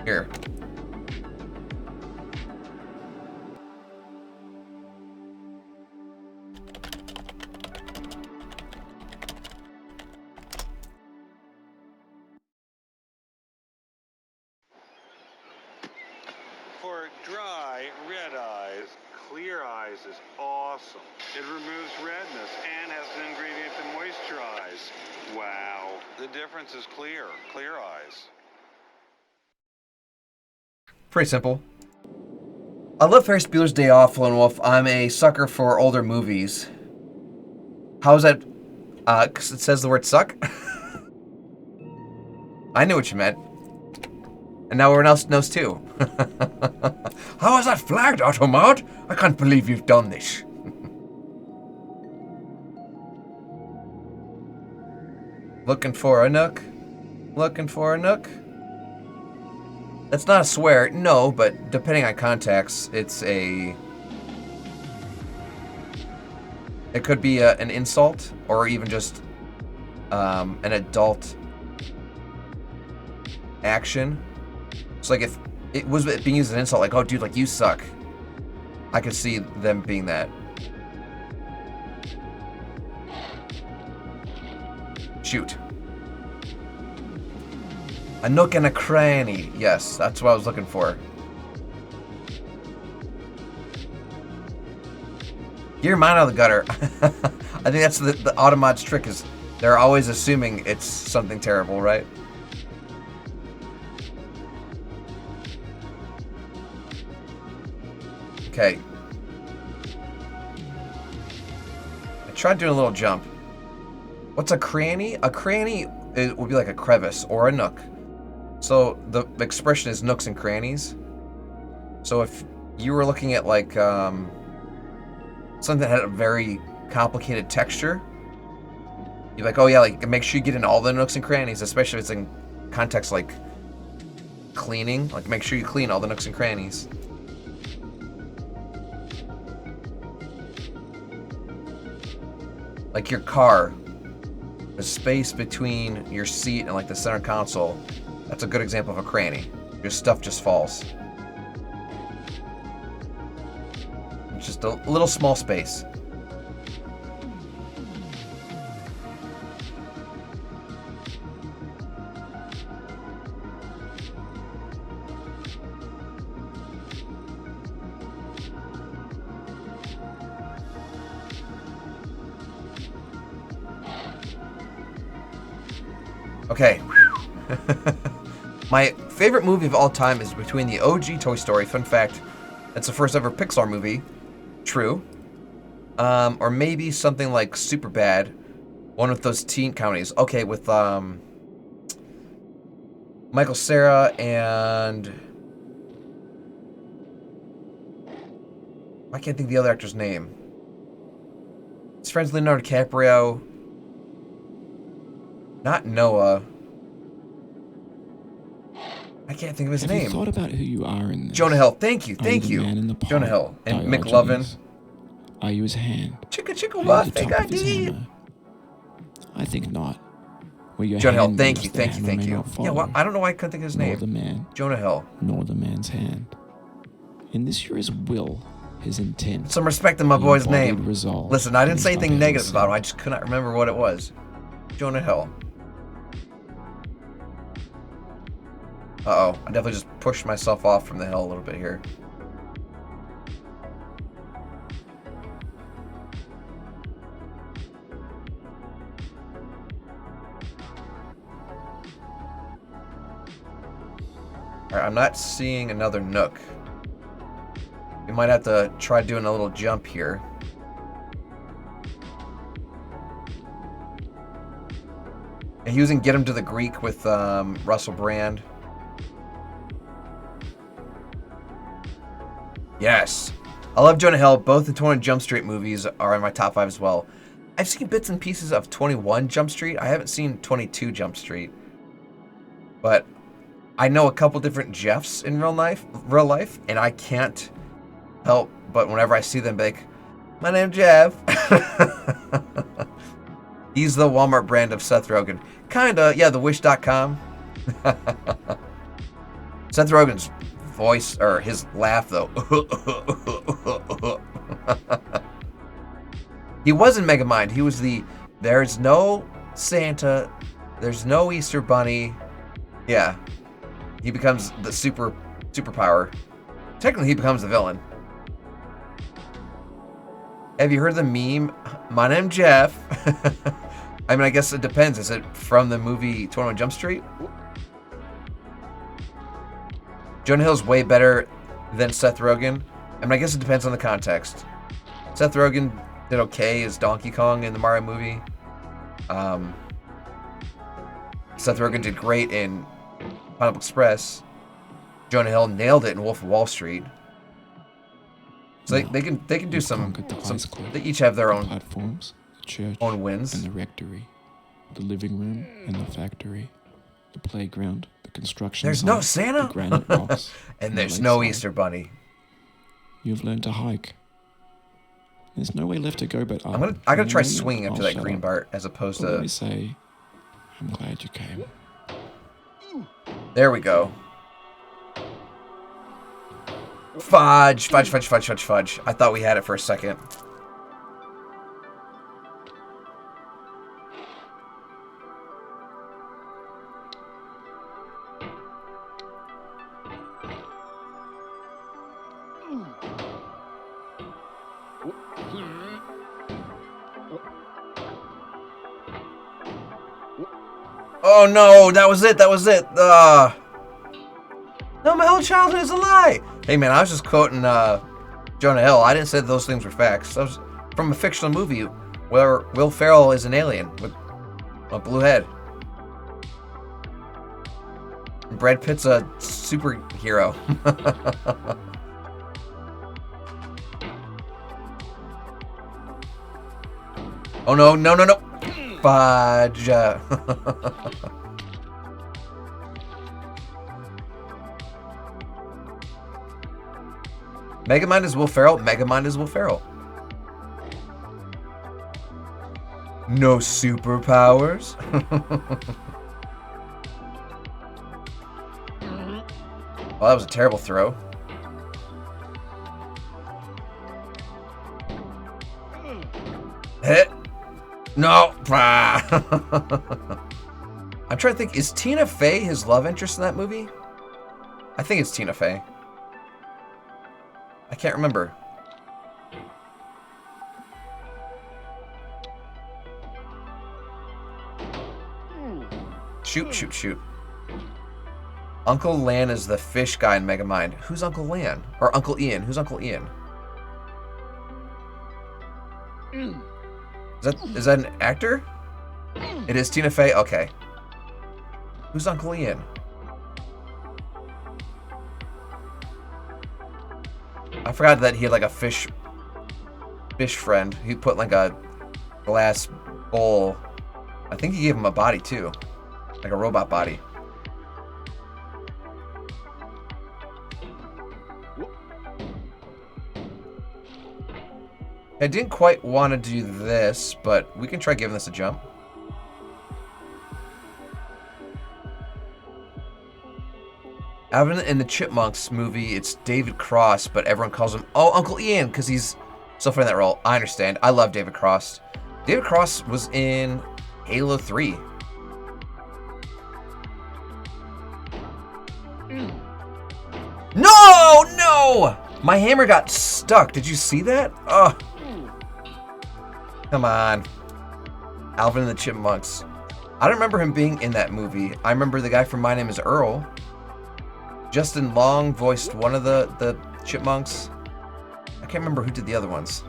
Here. For dry, red eyes, Clear Eyes is awesome. It removes redness and has an ingredient to moisturize. Wow. The difference is clear. Clear Eyes. Pretty simple. I love Ferris Bueller's Day Off, Lone Wolf. I'm a sucker for older movies. How is that? 'Cause it says the word suck? I knew what you meant. And now everyone else knows too. How is that flagged, Automod? I can't believe you've done this. Looking for a nook? Looking for a nook? That's not a swear, no, but depending on context, it's a... It could be an insult, or even just an adult action. So like if it was being used as an insult, like, oh dude, like you suck. I could see them being that. Shoot. A nook and a cranny. Yes, that's what I was looking for. Get your mind out of the gutter. I think that's the Automod's trick, is they're always assuming it's something terrible, right? Okay. I tried doing a little jump. What's a cranny? A cranny would be like a crevice or a nook. So the expression is nooks and crannies. So if you were looking at like something that had a very complicated texture, you're like, oh yeah, like make sure you get in all the nooks and crannies, especially if it's in context like cleaning. Like make sure you clean all the nooks and crannies. Like your car, the space between your seat and like the center console, that's a good example of a cranny. Your stuff just falls. It's just a little small space. Okay. My favorite movie of all time is between the OG Toy Story. Fun fact, that's the first ever Pixar movie. True. Or maybe something like Superbad. One with those teen comedies. Okay, with Michael Cera and... I can't think of the other actor's name. His friend's Leonardo DiCaprio. Not Noah. I can't think of his name. Have you thought about who you are in this? Jonah Hill. Thank you. Are you the man in the pot? Jonah Hill. And Diogenes? McLovin. Are you his hand? Chicka Are you what? the Thank top of his ID. hammer? I think not. Where your Jonah Hill. hand Thank moves, you. the Thank you. hammer Thank may you. not Yeah, follow, well, I don't know why I couldn't think of his nor name. the man, Jonah Hill. nor the man's hand. In this here is will, his intent. Some respect in my the boy's embodied name. resolve Listen, I didn't made say by anything his negative about him. son. I just could not remember what it was. Jonah Hill. Uh-oh. I definitely just pushed myself off from the hill a little bit here. Alright, I'm not seeing another nook. We might have to try doing a little jump here. And using Get Him to the Greek with Russell Brand. Yes. I love Jonah Hill. Both the 21 Jump Street movies are in my top 5 as well. I've seen bits and pieces of 21 Jump Street. I haven't seen 22 Jump Street. But I know a couple different Jeffs in real life, and I can't help but whenever I see them be like, my name's Jeff. He's the Walmart brand of Seth Rogen. Kinda, yeah, the Wish.com. Seth Rogen's voice, or his laugh, though. He wasn't Megamind. He was the, there's no Santa, there's no Easter Bunny. Yeah. He becomes the superpower. Technically, he becomes the villain. Have you heard the meme, my name's Jeff? I mean, I guess it depends. Is it from the movie 21 Jump Street? Jonah Hill's way better than Seth Rogen. I mean, I guess it depends on the context. Seth Rogen did okay as Donkey Kong in the Mario movie. Seth Rogen did great in Pineapple Express. Jonah Hill nailed it in Wolf of Wall Street. So they can do some. They each have their own platforms, the church, own wins. And the rectory, the living room and the factory, the playground, the construction. There's site, no Santa, the granite rocks, and there's no Easter Bunny. You've learned to hike. There's no way left to go but up. I gotta try swinging up to that green bar as opposed to. Let me say, I'm glad you came. There we go. Fudge, fudge, fudge, fudge, fudge, fudge. I thought we had it for a second. Oh no, that was it, that was it. No, my whole childhood is a lie. Hey man, I was just quoting Jonah Hill. I didn't say those things were facts. That was from a fictional movie where Will Ferrell is an alien with a blue head. Brad Pitt's a superhero. Oh no, no, no, no. Fudge. Megamind is Will Ferrell. Megamind is Will Ferrell. No superpowers. Well, that was a terrible throw. Hit. No. I'm trying to think. Is Tina Fey his love interest in that movie? I think it's Tina Fey. I can't remember. Shoot. Uncle Lan is the fish guy in Megamind. Who's Uncle Lan? Or Uncle Ian? Who's Uncle Ian? Is that an actor? It is Tina Fey? Okay. Who's Uncle Ian? I forgot that he had like a fish friend. He put like a glass bowl. I think he gave him a body too. Like a robot body. I didn't quite want to do this, but we can try giving this a jump. Alvin and the Chipmunks movie, it's David Cross, but everyone calls him, oh, Uncle Ian, because he's so funny in that role. I understand. I love David Cross. David Cross was in Halo 3. No! My hammer got stuck. Did you see that? Oh. Come on. Alvin and the Chipmunks. I don't remember him being in that movie. I remember the guy from My Name is Earl. Justin Long voiced one of the chipmunks. I can't remember who did the other ones.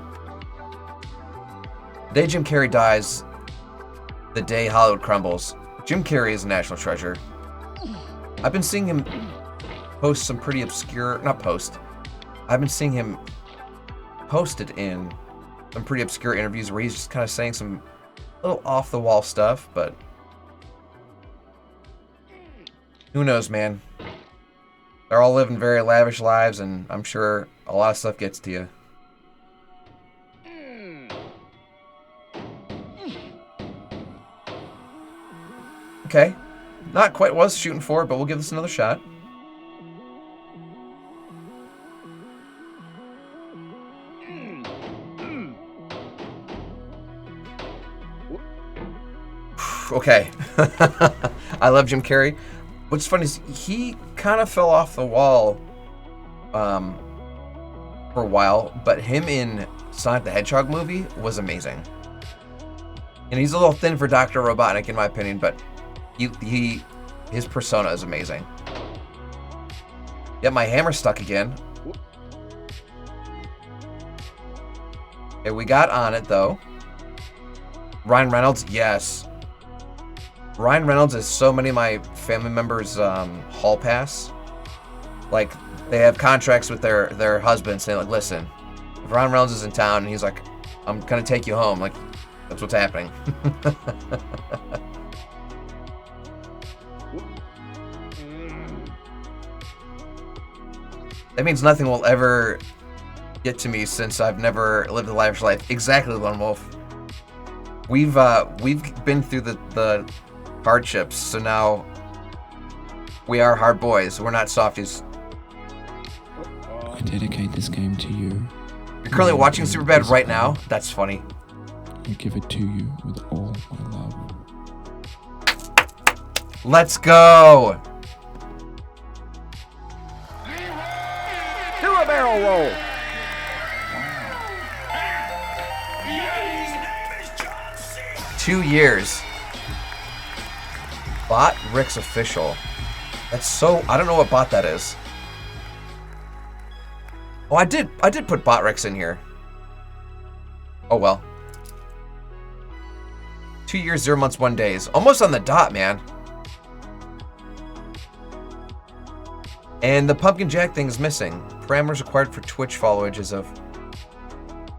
The day Jim Carrey dies, the day Hollywood crumbles. Jim Carrey is a national treasure. I've been seeing him post some pretty obscure, I've been seeing him posted in some pretty obscure interviews where he's just kind of saying some little off-the-wall stuff, but who knows, man. They're all living very lavish lives, and I'm sure a lot of stuff gets to you. Okay. Not quite what I was shooting for, but we'll give this another shot. Okay. I love Jim Carrey. What's funny is he kind of fell off the wall for a while, but him in Sonic the Hedgehog movie was amazing. And he's a little thin for Dr. Robotnik in my opinion, but his persona is amazing. Yep, my hammer's stuck again. Okay, we got on it though. Ryan Reynolds, yes. Ryan Reynolds is so many of my family members' hall pass. Like, they have contracts with their husbands saying, like, listen, if Ryan Reynolds is in town and he's like, I'm gonna take you home, like, that's what's happening. That means nothing will ever get to me since I've never lived a lavish life. Exactly, Lone Wolf. We've been through the hardships, so now we are hard boys. We're not softies. I dedicate this game to you. You're currently watching Superbad right now? That's funny. I give it to you with all my love. Let's go! Do a barrel roll. 2 years. Bot Rick's official. That's so... I don't know what bot that is. Oh, I did put Bot Rex in here. Oh well. 2 years, 0 months, 1 days. Almost on the dot, man. And the Pumpkin Jack thing is missing. Parameters required for Twitch followage is of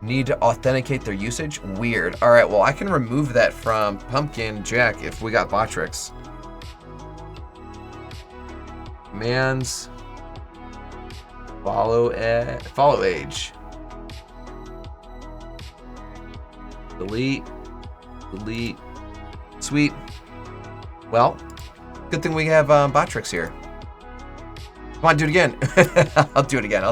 need to authenticate their usage. Weird. All right, well, I can remove that from Pumpkin Jack if we got Botrix. Man's follow age. Delete. Sweet. Well, good thing we have Botrix here. Come on, do it again. I'll do it again.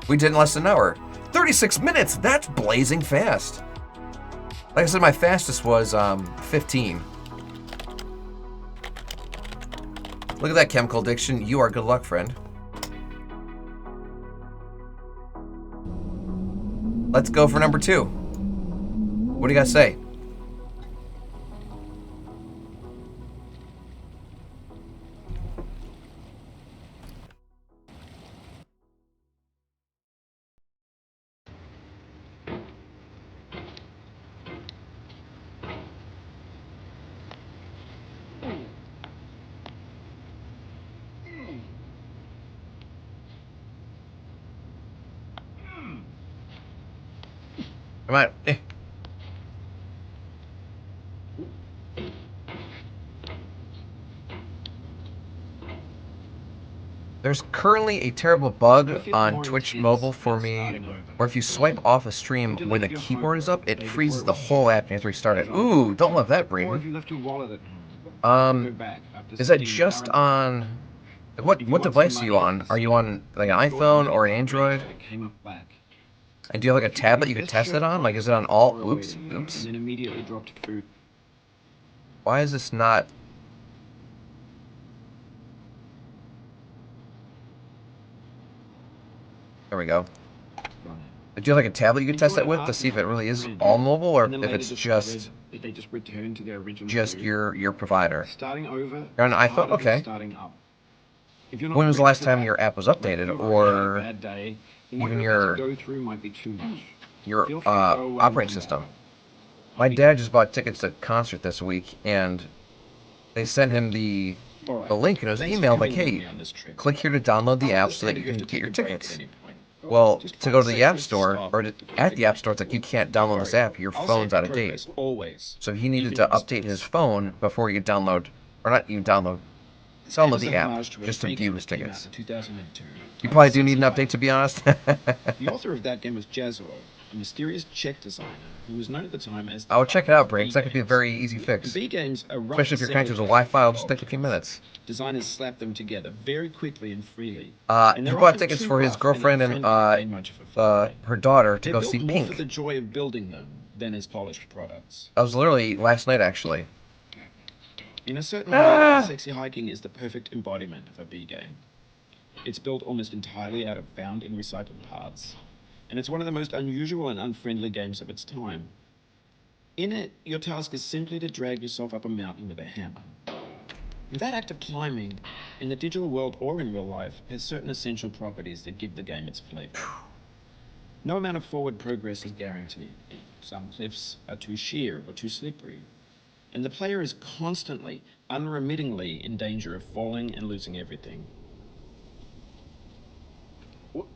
We did in less than an hour. 36 minutes. That's blazing fast. Like I said, my fastest was 15. Look at that chemical addiction. You are good luck, friend. Let's go for number 2. What do you guys say? Come on. There's currently a terrible bug on Twitch mobile for me, where if you swipe off a stream when the keyboard is up, it freezes the whole app and you have to restart it. Ooh, don't love that, Braden. Is that just on... What device are you on? Are you on like an iPhone or an Android? And do you have like a tablet you could test it on? Like, is it on all? Oops. Why is this not... There we go. Do you have like a tablet you could test that with to see if it really is all mobile, or if it's just your provider? You're on an iPhone? Okay. When was the last time your app was updated, or even your operating system? My dad just bought tickets to a concert this week, and they sent him the link, and it was emailed like, hey, click here to download the app so that you can get your tickets. Well, to go to the App Store, or at the App Store, it's like, you can't download this app, your phone's out of date. So he needed to update his phone before he could download, or not even download the app, just to view his tickets. You probably do need an update, to be honest. The author of that game was Jazzo, a mysterious Czech designer who was known at the time as... I would check it out, Briggs. That could be a very easy fix. B-games are especially if you're connected to Wi-Fi, it'll just take a few minutes. Designers slap them together very quickly and freely. He bought tickets for his girlfriend and her daughter to go see Pink. More for the joy of building them than as polished products. That was literally last night, actually. In a certain way, Sexy Hiking is the perfect embodiment of a B-game. It's built almost entirely out of found and recycled parts, and it's one of the most unusual and unfriendly games of its time. In it, your task is simply to drag yourself up a mountain with a hammer. That act of climbing, in the digital world or in real life, has certain essential properties that give the game its flavor. No amount of forward progress is guaranteed. Some cliffs are too sheer or too slippery, and the player is constantly, unremittingly in danger of falling and losing everything.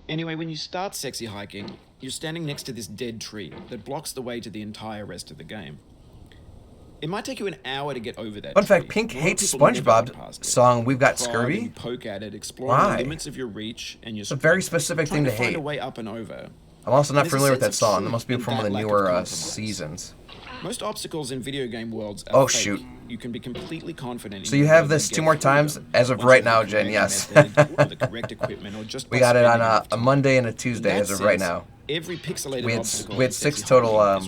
Anyway, when you start Sexy Hiking, you're standing next to this dead tree that blocks the way to the entire rest of the game. It might take you an hour to get over that. Fun fact, Pink hates SpongeBob song We've Got Scurvy. Poke at it, explore the limits of your reach and your it's a very specific thing to hate. Find a way up and over. I'm also not familiar with that song. That must be from one of the newer seasons. Most obstacles in video game worlds are fake. Shoot. You can be completely confident. So you have this 2 more times as of right now, Jen, yes. We got it on a Monday and a Tuesday as of right now. Every pixelated we had 6 total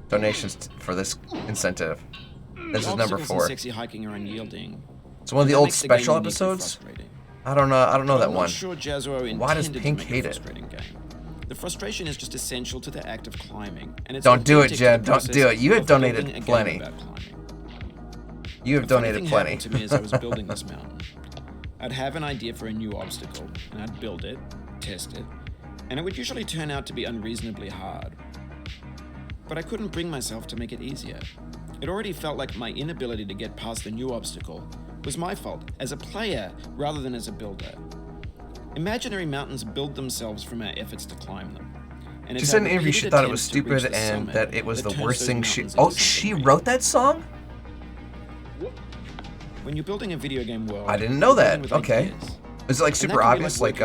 donations for this incentive. This is number 4. Sexy Hiking are unyielding. It's one of the old special episodes. I don't know that one. Why does Pink hate it? The frustration is just essential to the act of climbing, and it's don't do it, Jen. Don't do it. You have donated plenty. You have donated plenty. To me as I was building this mountain, I'd have an idea for a new obstacle, and I'd build it, test it, and it would usually turn out to be unreasonably hard. But I couldn't bring myself to make it easier. It already felt like my inability to get past the new obstacle was my fault as a player rather than as a builder. Imaginary mountains build themselves from our efforts to climb them. And she said in an interview she thought it was stupid and that it was the worst thing she... Oh, she wrote that song? When you're building a video game world... I didn't know that. Okay. Is it like super obvious? Like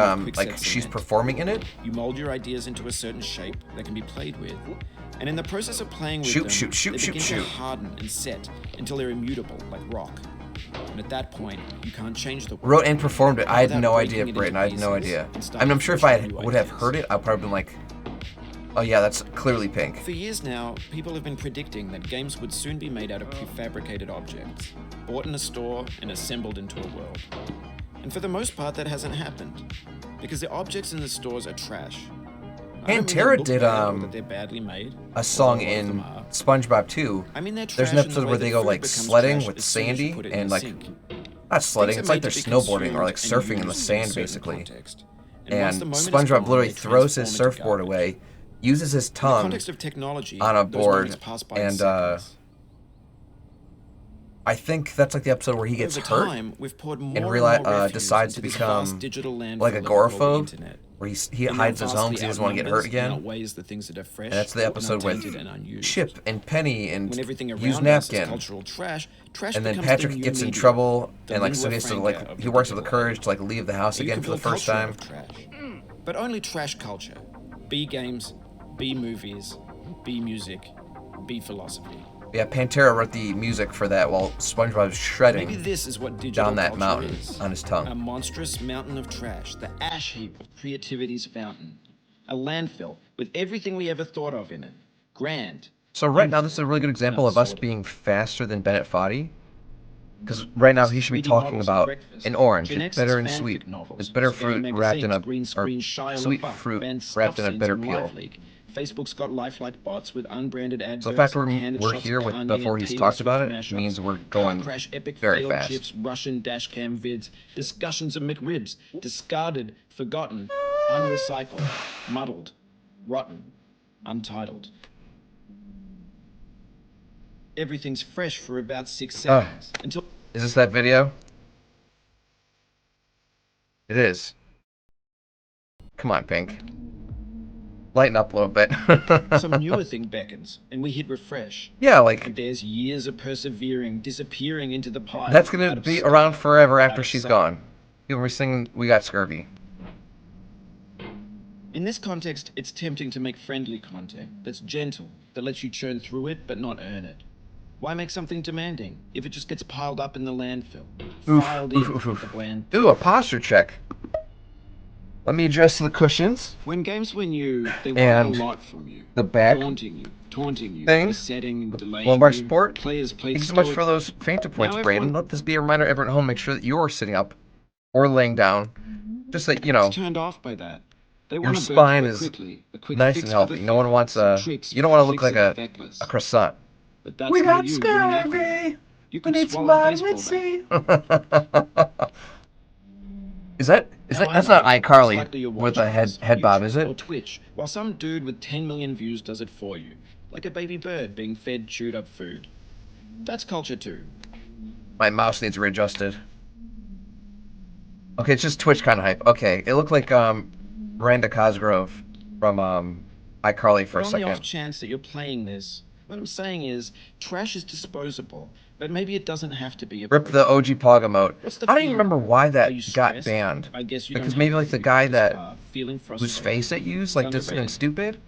she's performing in it? You mold your ideas into a certain shape that can be played with. And in the process of playing with them, they begin to harden and set until they're immutable, like rock. And at that point, you can't change the world. Wrote and performed it. I had no idea, Brayden. I had no idea. I mean, I'm sure if I would have heard it, I'd probably been like, oh yeah, that's clearly Pink. For years now, people have been predicting that games would soon be made out of prefabricated objects, bought in a store and assembled into a world. And for the most part, that hasn't happened, because the objects in the stores are trash. Pantera did they're badly made, a song in SpongeBob 2. I mean, there's an episode where they go like sledding with Sandy and like not sledding, it's like they're snowboarding or like surfing in the sand basically. And SpongeBob literally throws his surfboard away, uses his tongue on a board, and I think that's like the episode where he gets hurt and decides to become like agoraphobe where he hides his home because he doesn't want to get hurt again. Outweighs the things that are fresh, And that's the episode with Chip and Penny and when everything Use around us is Napkin. cultural trash And then becomes Patrick the new gets in media, trouble the and like so lingua he has to franca like of he the works with the digital age. courage to like leave the house So you again can for the build first culture time. out of trash. But only trash culture. B games, B movies, B music, B philosophy. Yeah, Pantera wrote the music for that while SpongeBob was shredding Maybe this is what digital down that culture mountain is. on his tongue. A monstrous mountain of trash, the ash heap of creativity's fountain. A landfill with everything we ever thought of in it. Grand. So right now, this is a really good example of us being faster than Bennett Foddy. Because right now, he should be talking about an orange. It's bitter and sweet. It's bitter fruit wrapped in a... or sweet fruit wrapped in a bitter peel. Facebook's got lifelike bots with unbranded adverts. So the fact we're here with before he's talked about it means we're going very fast. Chips, Russian dashcam vids, discussions of McRibs, discarded, forgotten, unrecycled, muddled, rotten, untitled. Everything's fresh for about 6 seconds until. Is this that video? It is. Come on, Pink. Lighten up a little bit. some newer thing beckons, and we hit refresh. Yeah, like... And there's years of persevering, disappearing into the pile. That's gonna be around forever after she's gone. People were singing, "We Got Scurvy." In this context, it's tempting to make friendly content that's gentle, that lets you churn through it but not earn it. Why make something demanding if it just gets piled up in the landfill? Filed in with the bland. Ooh, a posture check. Let me adjust the cushions. When games were new, they and want a lot from you. The back taunting you, thing. setting, delaying lumbar you, support. Players played Thank you so much for stoic. those Phantom points, Now Braden. Let this be a reminder, everyone at home. Make sure that you're sitting up or laying down. Just that you know. It's turned off by that. They Your want a spine burn is quickly, a quick nice fix and for healthy. the No one wants a. tricks, You don't want to look fix like it a feckless. croissant. But that's We for got you, you're an athlete. scurvy. You We can need swallow somebody baseball to bat. see. Is that that's not iCarly with a head bob, is Or it? Twitch, while some dude with 10 million views does it for you, like a baby bird being fed chewed up food. That's culture too. My mouse needs readjusted. Okay, it's just Twitch kind of hype. Okay, it looked like Miranda Cosgrove from iCarly for a But on the off second. chance that you're playing this, what I'm saying is, trash is disposable, but maybe it doesn't have to be. Rip the OG Pog emote. What's the I don't even feeling? remember why Are that you got stressed? banned. I guess you Because don't maybe have like to the be, guy just, that feeling whose frustrated. face it used like did something Underrated. stupid,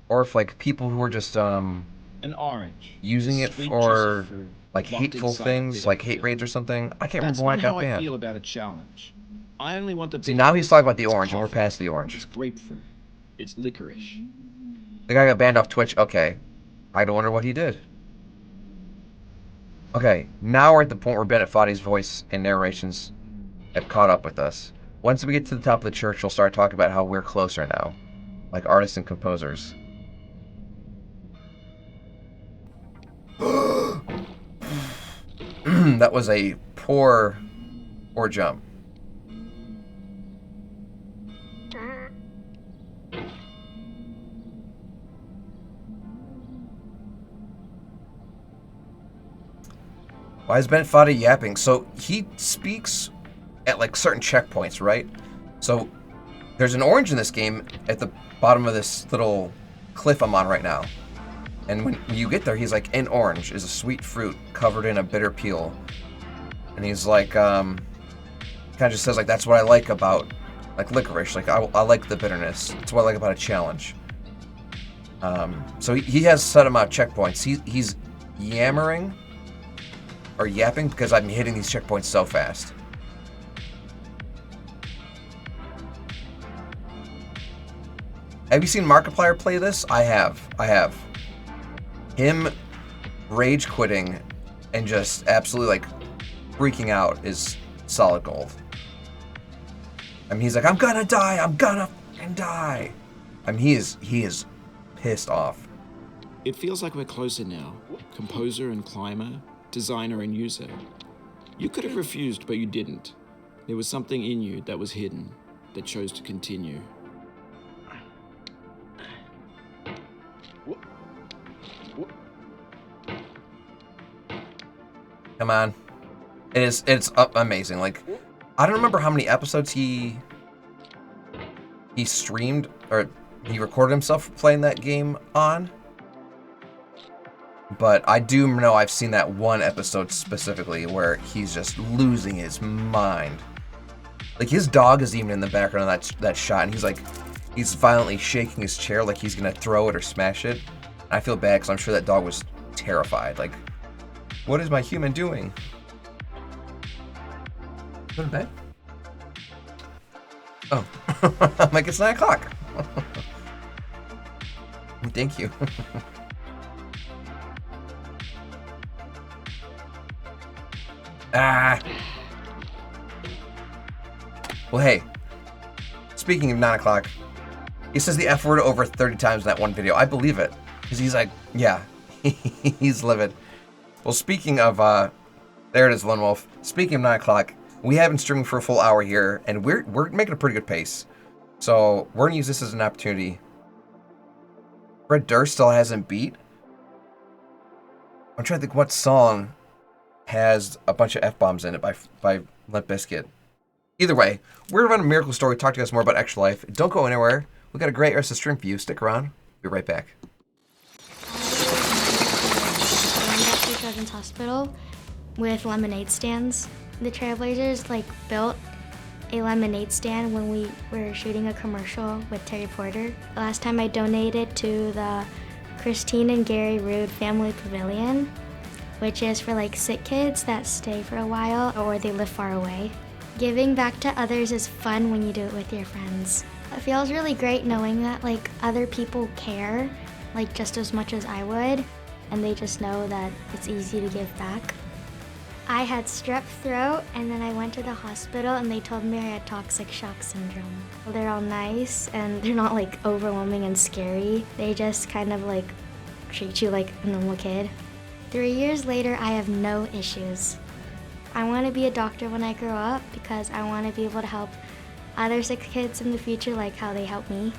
or if like people who were just An orange. using it Sweet for juicy food, like locked hateful inside things, the like hate field. raids or something. I can't That's remember why not it got how I banned. feel about a challenge. I only want the See, big now he's ones. talking about the It's orange, and we're coffee. past the orange. It's grapefruit. It's licorice. The guy got banned off Twitch. Okay, I don't wonder what he did. Okay, now we're at the point where Bennett Foddy's voice and narrations have caught up with us. Once we get to the top of the church, we'll start talking about how we're closer now, like artists and composers. That was a poor jump. Why is Bennett Foddy yapping? So he speaks at like certain checkpoints, right? So there's an orange in this game at the bottom of this little cliff I'm on right now. And when you get there, he's like, an orange is a sweet fruit covered in a bitter peel. And he's like, kind of just says like, that's what I like about like licorice. Like I like the bitterness. That's what I like about a challenge. So he has set amount of checkpoints. He's yammering or yapping because I'm hitting these checkpoints so fast. Have you seen Markiplier play this? I have. Him rage quitting and just absolutely like freaking out is solid gold. I mean, he's like, I'm gonna die, I'm gonna fucking die. I mean, he is pissed off. It feels like we're closer now. Composer and climber, designer and user. You could have refused, but you didn't. There was something in you that was hidden, that chose to continue. Come on. It's amazing. Like, I don't remember how many episodes he he streamed, or he recorded himself playing that game on. But I do know I've seen that one episode specifically where he's just losing his mind. Like, his dog is even in the background of that shot, and he's violently shaking his chair like he's gonna throw it or smash it. I feel bad because I'm sure that dog was terrified. Like, what is my human doing? Go to bed? Oh. I'm like, it's 9 o'clock. Thank you. Ah. Well, hey. Speaking of 9 o'clock, he says the F word over 30 times in that one video. I believe it. Because he's like, yeah, he's livid. Well, speaking of, there it is, Lone Wolf. Speaking of 9 o'clock, we have been streaming for a full hour here, and we're making a pretty good pace. So we're going to use this as an opportunity. Red Durst still hasn't beat. I'm trying to think what song has a bunch of F-bombs in it by Limp Bizkit. Either way, we're going to run a miracle story, talk to you guys more about Extra Life. Don't go anywhere. We've got a great rest of the stream for you. Stick around. Be right back. Children's Hospital with lemonade stands. The Trailblazers built a lemonade stand when we were shooting a commercial with Terry Porter. The last time I donated to the Christine and Gary Rude Family Pavilion, which is for sick kids that stay for a while or they live far away. Giving back to others is fun when you do it with your friends. It feels really great knowing that other people care just as much as I would, and they just know that it's easy to give back. I had strep throat, and then I went to the hospital and they told me I had toxic shock syndrome. Well, they're all nice and they're not overwhelming and scary. They just kind of treat you like a normal kid. 3 years later, I have no issues. I want to be a doctor when I grow up because I want to be able to help other sick kids in the future like how they help me.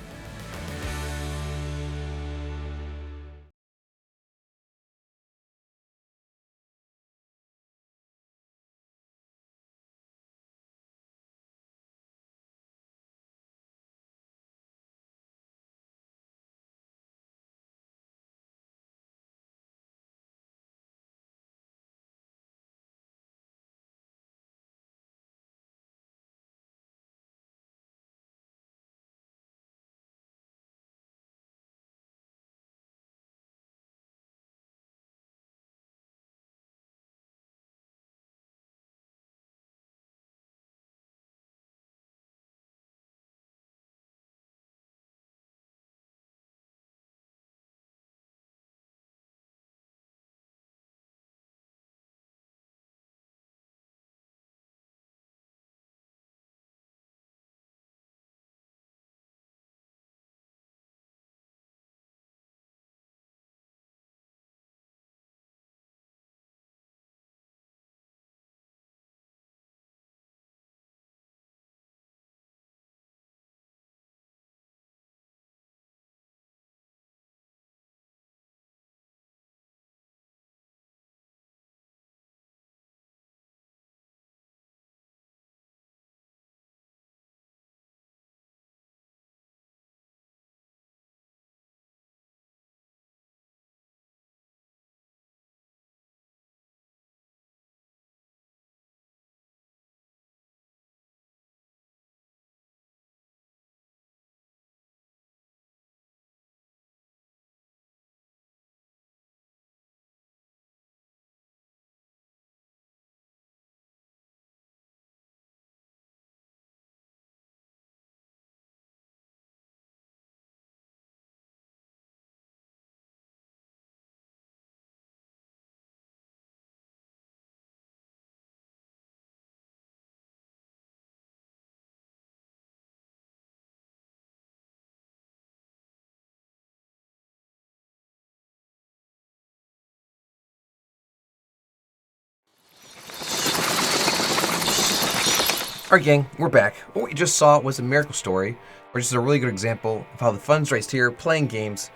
Alright gang, we're back. What we just saw was a miracle story, which is a really good example of how the funds raised here playing games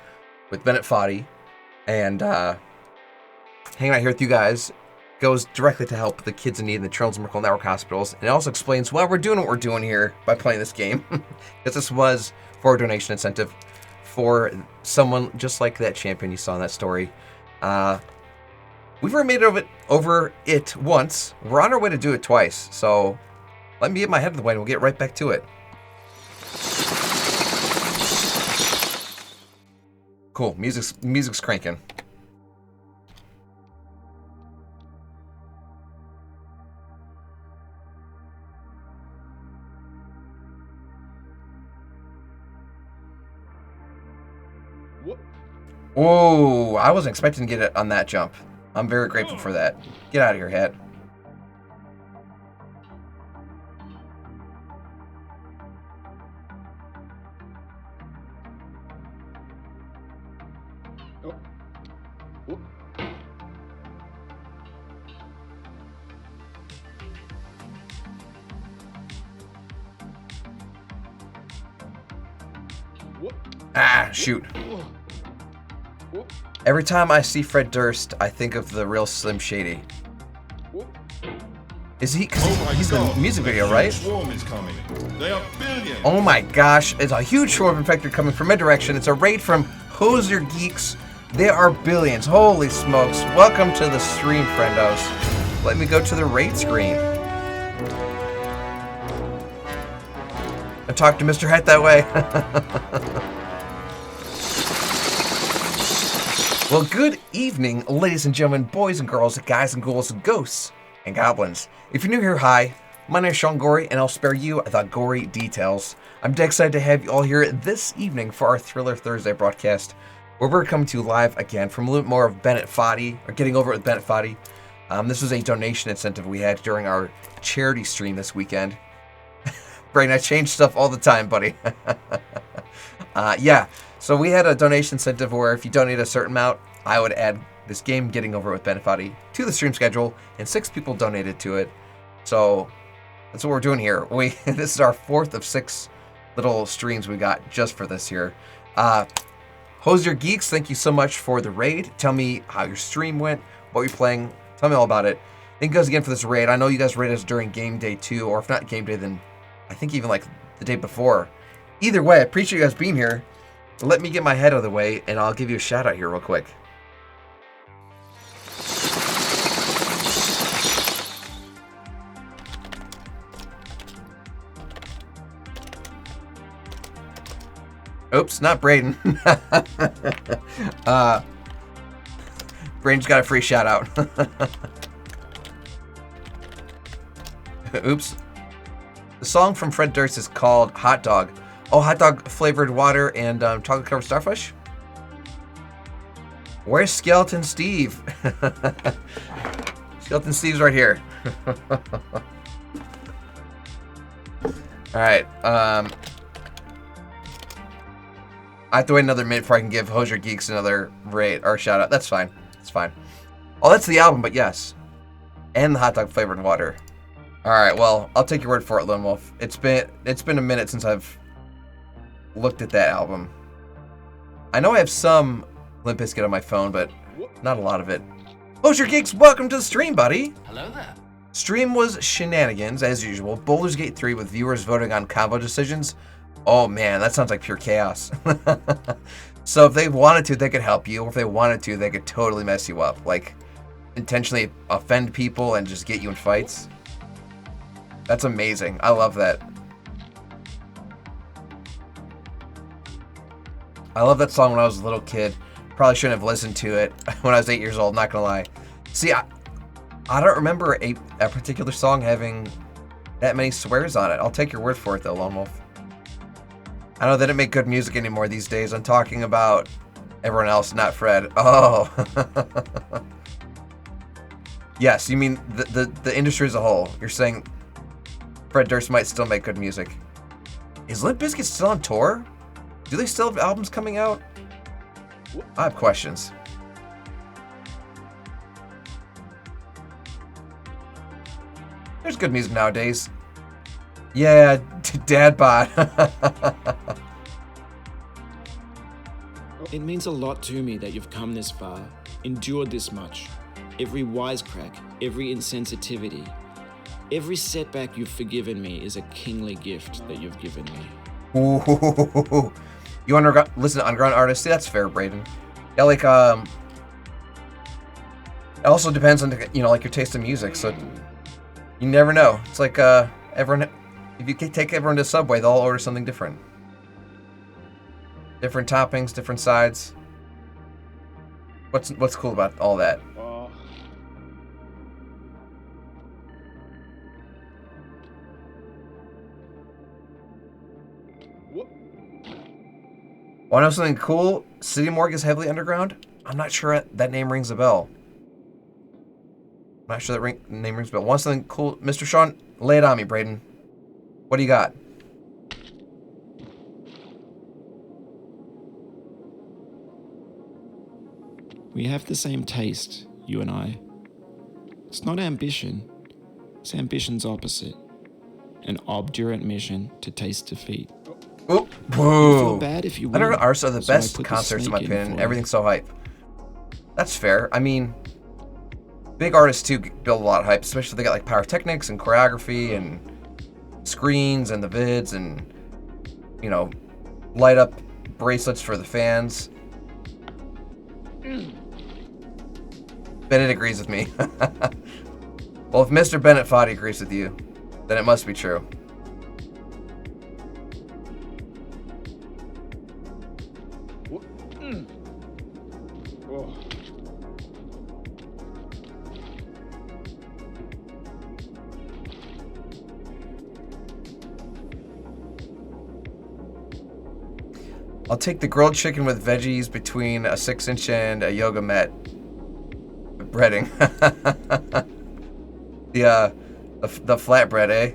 with Bennett Foddy and hanging out here with you guys goes directly to help the kids in need in the Children's Miracle Network hospitals. And it also explains why we're doing what we're doing here by playing this game. Because this was for a donation incentive for someone just like that champion you saw in that story. We've already made over it once. We're on our way to do it twice. So let me get my head in the way and we'll get right back to it. Cool. Music's cranking. Whoa, I wasn't expecting to get it on that jump. I'm very grateful for that. Get out of here, Hat. Ah, shoot. Every time I see Fred Durst, I think of the real Slim Shady. Is he? Cause he's in the music video, right? Oh my gosh, it's a huge swarm infected coming from a direction. It's a raid from Hoser Geeks. There are billions. Holy smokes. Welcome to the stream, friendos. Let me go to the raid screen. I talked to Mr. Hat that way. Well, good evening, ladies and gentlemen, boys and girls, guys and ghouls, ghosts and goblins. If you're new here, hi. My name is Sean Gory, and I'll spare you the gory details. I'm dead excited to have you all here this evening for our Thriller Thursday broadcast, where we're coming to you live again from a little more of Bennett Foddy, or Getting Over It with Bennett Foddy. This was a donation incentive we had during our charity stream this weekend. Brain, I change stuff all the time, buddy. Yeah. So we had a donation incentive where if you donate a certain amount, I would add this game, Getting Over It with Bennett Foddy, to the stream schedule, and 6 people donated to it. So that's what we're doing here. This is our 4th of 6 little streams we got just for this year. Hoser Geeks, thank you so much for the raid. Tell me how your stream went, what you're playing. Tell me all about it. Thank you guys again for this raid. I know you guys raided us during game day 2, or if not game day, then I think even like the day before. Either way, I appreciate you guys being here. Let me get my head out of the way, and I'll give you a shout out here real quick. Oops, not Braden. Braden's got a free shout out. Oops. The song from Fred Durst is called Hot Dog. Oh, hot dog flavored water and chocolate covered starfish? Where's Skeleton Steve? Skeleton Steve's right here. Alright, I have to wait another minute before I can give Hoser Geeks another raid or shout out. That's fine. It's fine. Oh, that's the album, but yes. And the hot dog flavored water. Alright, well, I'll take your word for it, Lone Wolf. It's been a minute since I've looked at that album. I know I have some Limp Bizkit on my phone, but not a lot of it. Hoser Geeks, welcome to the stream, buddy. Hello there. Stream was shenanigans, as usual. Baldur's Gate 3 with viewers voting on combo decisions. Oh man, that sounds like pure chaos. So if they wanted to, they could help you. Or if they wanted to, they could totally mess you up. Like, intentionally offend people and just get you in fights. That's amazing. I love that. I love that song when I was a little kid. Probably shouldn't have listened to it when I was 8 years old, not gonna lie. See, I don't remember a particular song having that many swears on it. I'll take your word for it though, Lone Wolf. I know they don't make good music anymore these days. I'm talking about everyone else, not Fred. Oh. Yes, you mean the industry as a whole. You're saying Fred Durst might still make good music. Is Limp Bizkit still on tour? Do they still have albums coming out? I have questions. There's good music nowadays. Yeah, Dad Bod. It means a lot to me that you've come this far, endured this much. every wisecrack, every insensitivity, every setback you've forgiven me is a kingly gift that you've given me. Ooh. You listen to underground artists? See, that's fair, Brayden. Yeah, like, it also depends on, like your taste in music, so you never know. It's like, everyone, if you take everyone to Subway, they'll all order something different. Different toppings, different sides. What's cool about all that? Want to know something cool? City Morgue is heavily underground? I'm not sure that name rings a bell. I'm not sure that name rings a bell. Want something cool? Mr. Sean, lay it on me, Brayden. What do you got? We have the same taste, you and I. It's not ambition. It's ambition's opposite. An obdurate mission to taste defeat. Oh, you feel bad if you win. Underground artists are the best concerts in my opinion. Everything's so hype. That's fair. I mean, big artists too build a lot of hype, especially if they got like pyrotechnics and choreography and screens and the vids and, light up bracelets for the fans. Bennett agrees with me. Well, if Mr. Bennett Foddy agrees with you, then it must be true. I'll take the grilled chicken with veggies between a 6-inch and a yoga mat breading. the flatbread, eh?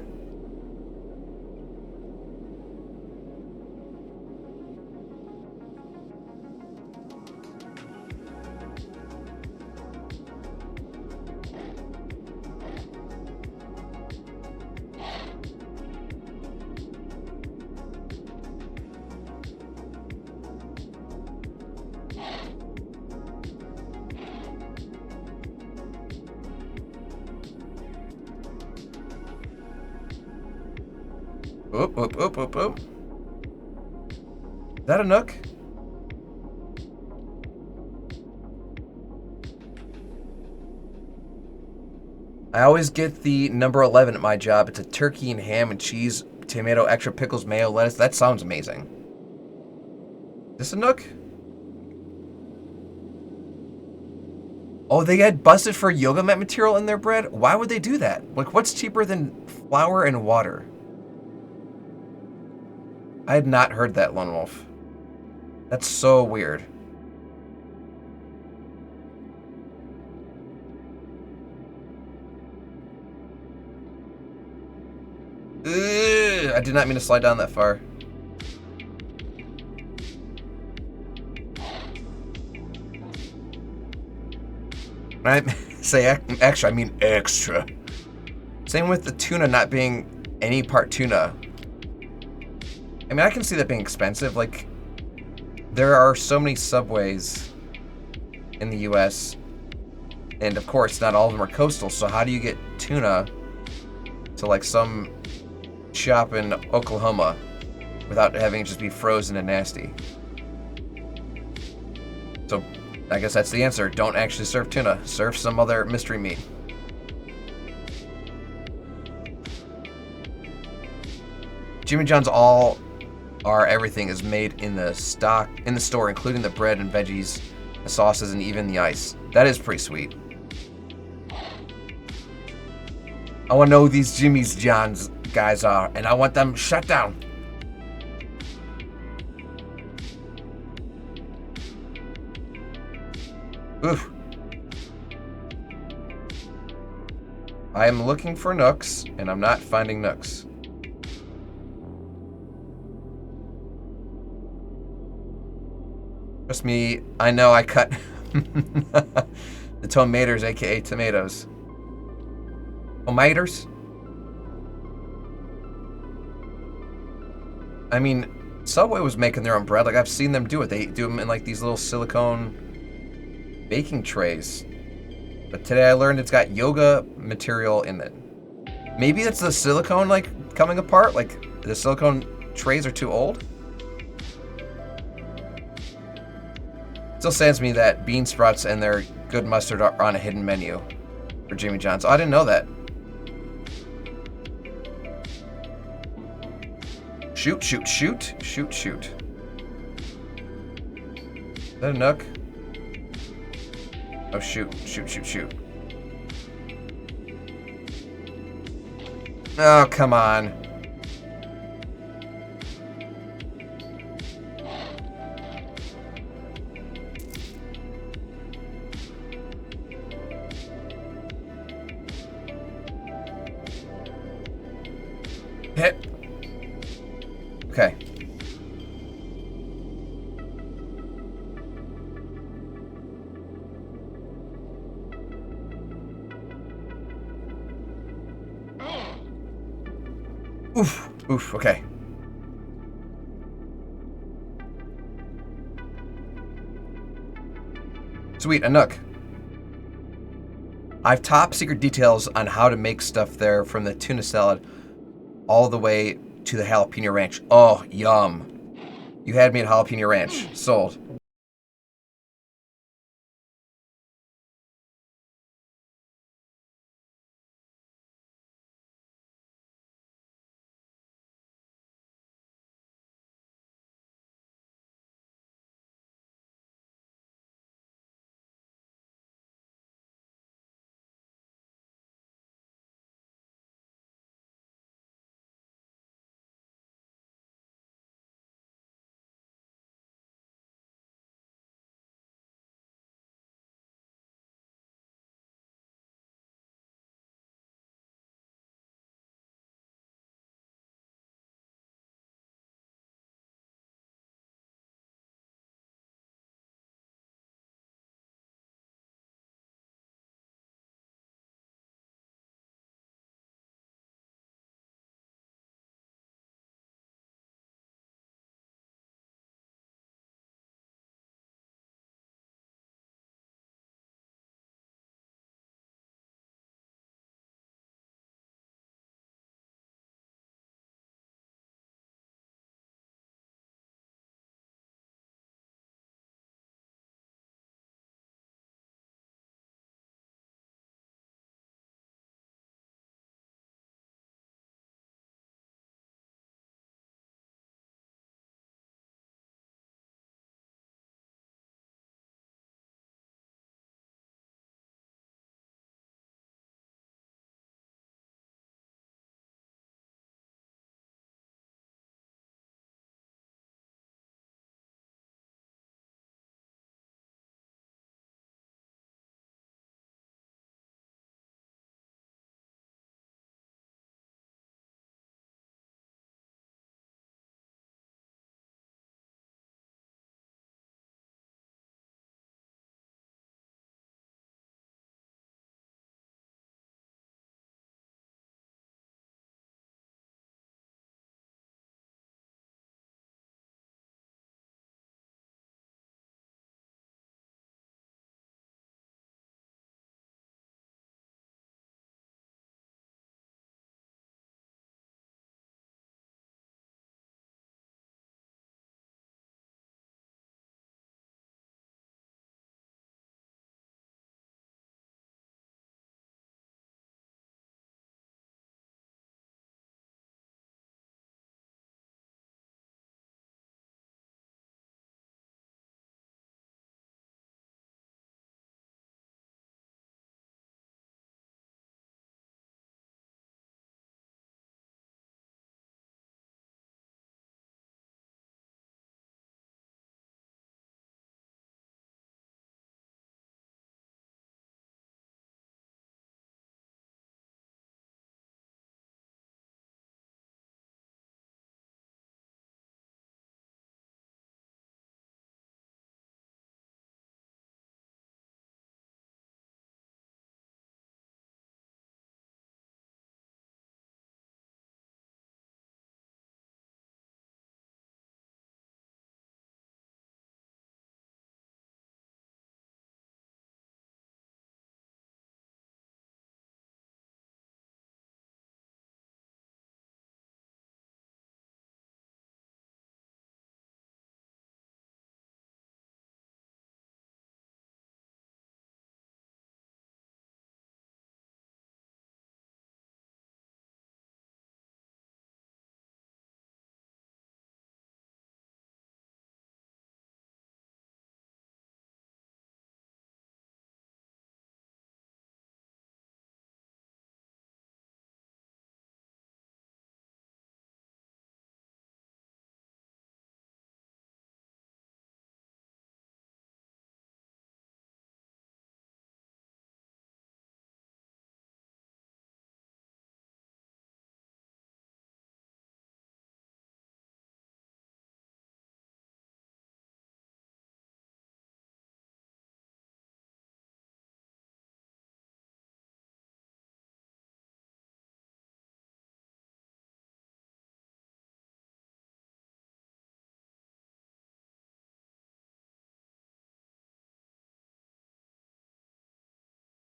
Oop. Is that a Nook? I always get the number 11 at my job. It's a turkey and ham and cheese, tomato, extra pickles, mayo, lettuce. That sounds amazing. Is this a Nook? Oh, they had busted for yoga mat material in their bread? Why would they do that? Like, what's cheaper than flour and water? I had not heard that, Lone Wolf. That's so weird. Ugh, I did not mean to slide down that far. When I say extra, I mean extra. Same with the tuna not being any part tuna. I mean, I can see that being expensive. Like, there are so many Subways in the US, and of course, not all of them are coastal, so how do you get tuna to, like, some shop in Oklahoma without having it just be frozen and nasty? So, I guess that's the answer. Don't actually serve tuna. Serve some other mystery meat. Jimmy John's everything is made in the store, including the bread and veggies, the sauces, and even the ice. That is pretty sweet. I want to know who these Jimmy John's guys are, and I want them shut down. Oof. I am looking for Nooks, and I'm not finding Nooks. Trust me, I know I cut the tomatoes, aka tomatoes. Tomatoes? I mean, Subway was making their own bread. Like, I've seen them do it. They do them in like these little silicone baking trays. But today I learned it's got yoga material in it. Maybe it's the silicone, like, coming apart? Like, the silicone trays are too old? Still saddens me that bean sprouts and their good mustard are on a hidden menu for Jimmy John's. Oh, I didn't know that. Shoot, shoot, shoot, shoot, shoot. Is that a nook? Oh, shoot, shoot, shoot, shoot. Oh, come on. Hit. Okay. Oof, oof, okay. Sweet, a nook. I have top secret details on how to make stuff there, from the tuna salad all the way to the jalapeno ranch. Oh, yum. You had me at jalapeno ranch. Sold.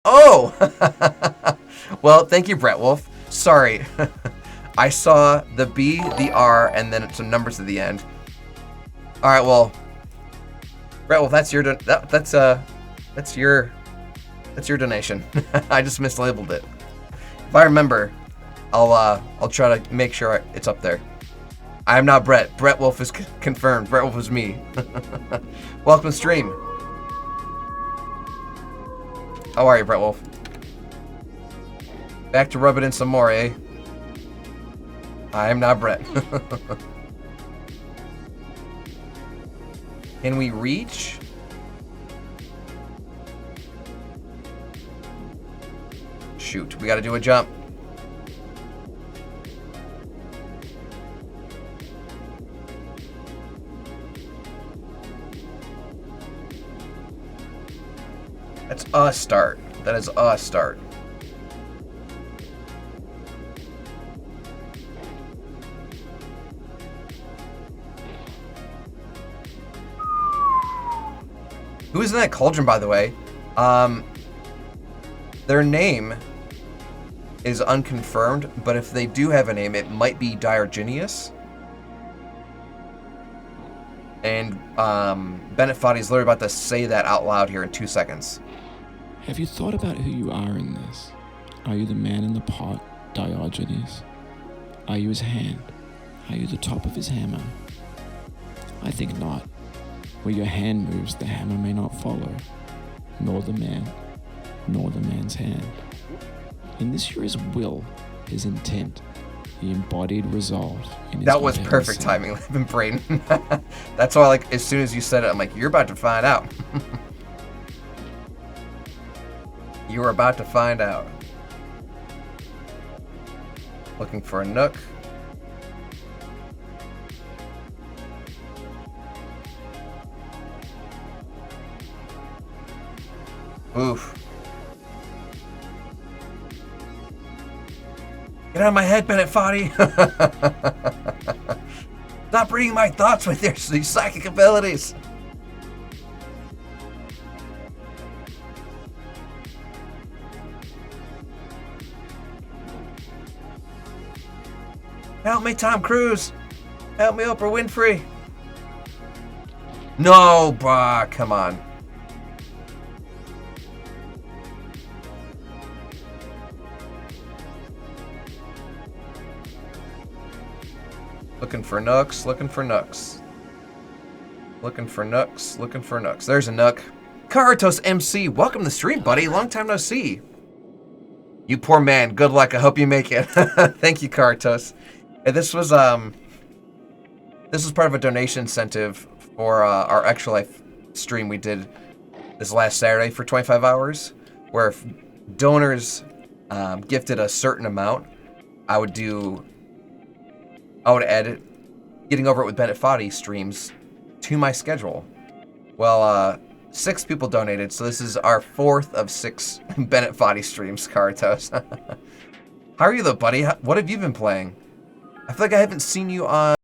Oh! Well, thank you, Brett Wolf. Sorry. I saw the B, the R, and then some numbers at the end. All right, well, Brett Wolf, that's your that's your donation. I just mislabeled it. If I remember, I'll try to make sure it's up there. I am not Brett. Brett Wolf is confirmed. Brett Wolf is me. Welcome to stream. How are you, Brett Wolf? Back to rub it in some more, eh? I am not Brett. Can we reach? Shoot, we gotta do a jump. That's a start. That is a start. Who is in that cauldron, by the way? Their name is unconfirmed, but if they do have a name, it might be Diogenes. And Bennett Foddy is literally about to say that out loud here in 2 seconds. Have you thought about who you are in this? Are you the man in the pot, Diogenes? Are you his hand? Are you the top of his hammer? I think not. Where your hand moves, the hammer may not follow, nor the man, nor the man's hand. In this you're his will, his intent, the embodied resolve. In his that was perfect timing, Living Brain. That's why, like, as soon as you said it, I'm like, you're about to find out. You're about to find out. Looking for a nook. Oof. Get out of my head, Bennett Foddy. Stop reading my thoughts with your psychic abilities. Help me, Tom Cruise. Help me, Oprah Winfrey. No, brah, come on. Looking for nooks, looking for nooks. Looking for nooks, looking for nooks. There's a nook. Karatos MC, welcome to the stream, buddy. Long time no see. You poor man, good luck. I hope you make it. Thank you, Karatos. And this was part of a donation incentive for our Extra Life stream we did this last Saturday for 25 hours, where if donors gifted a certain amount, I would add Getting Over It with Bennett Foddy streams to my schedule. Well, 6 people donated, so this is our 4th of 6 Bennett Foddy streams, Karatos. How are you though, buddy? What have you been playing? I feel like I haven't seen you on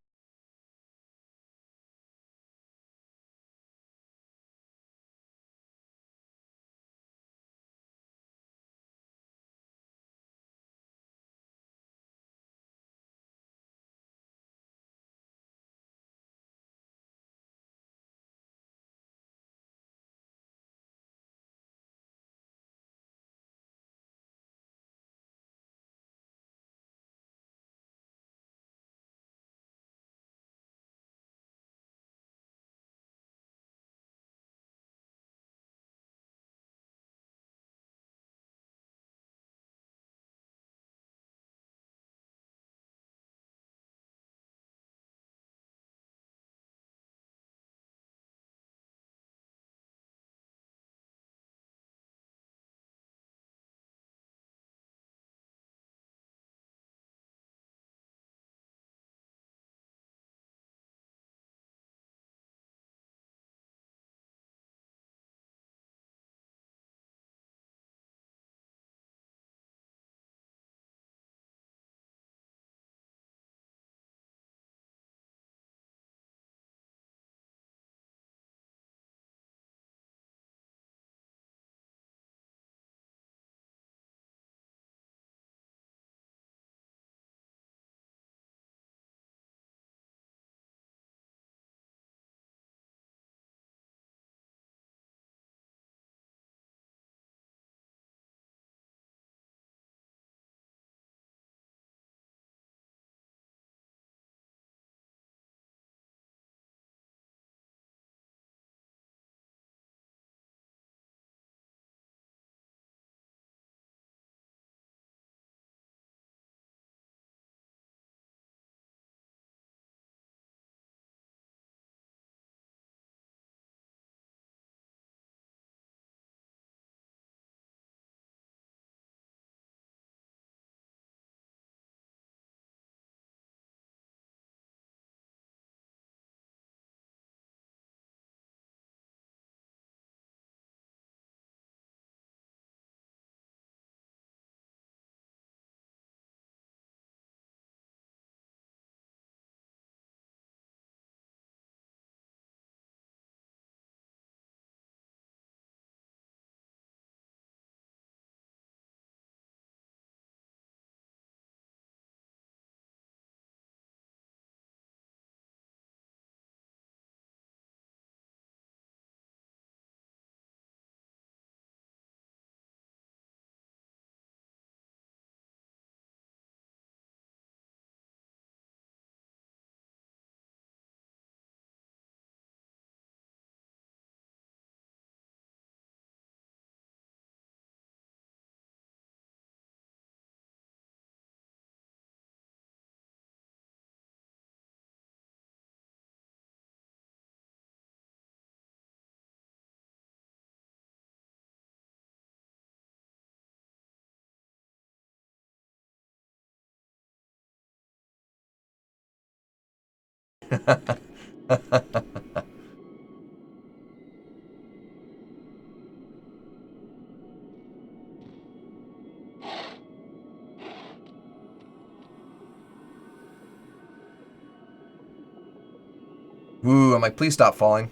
Ooh, I'm like, please stop falling.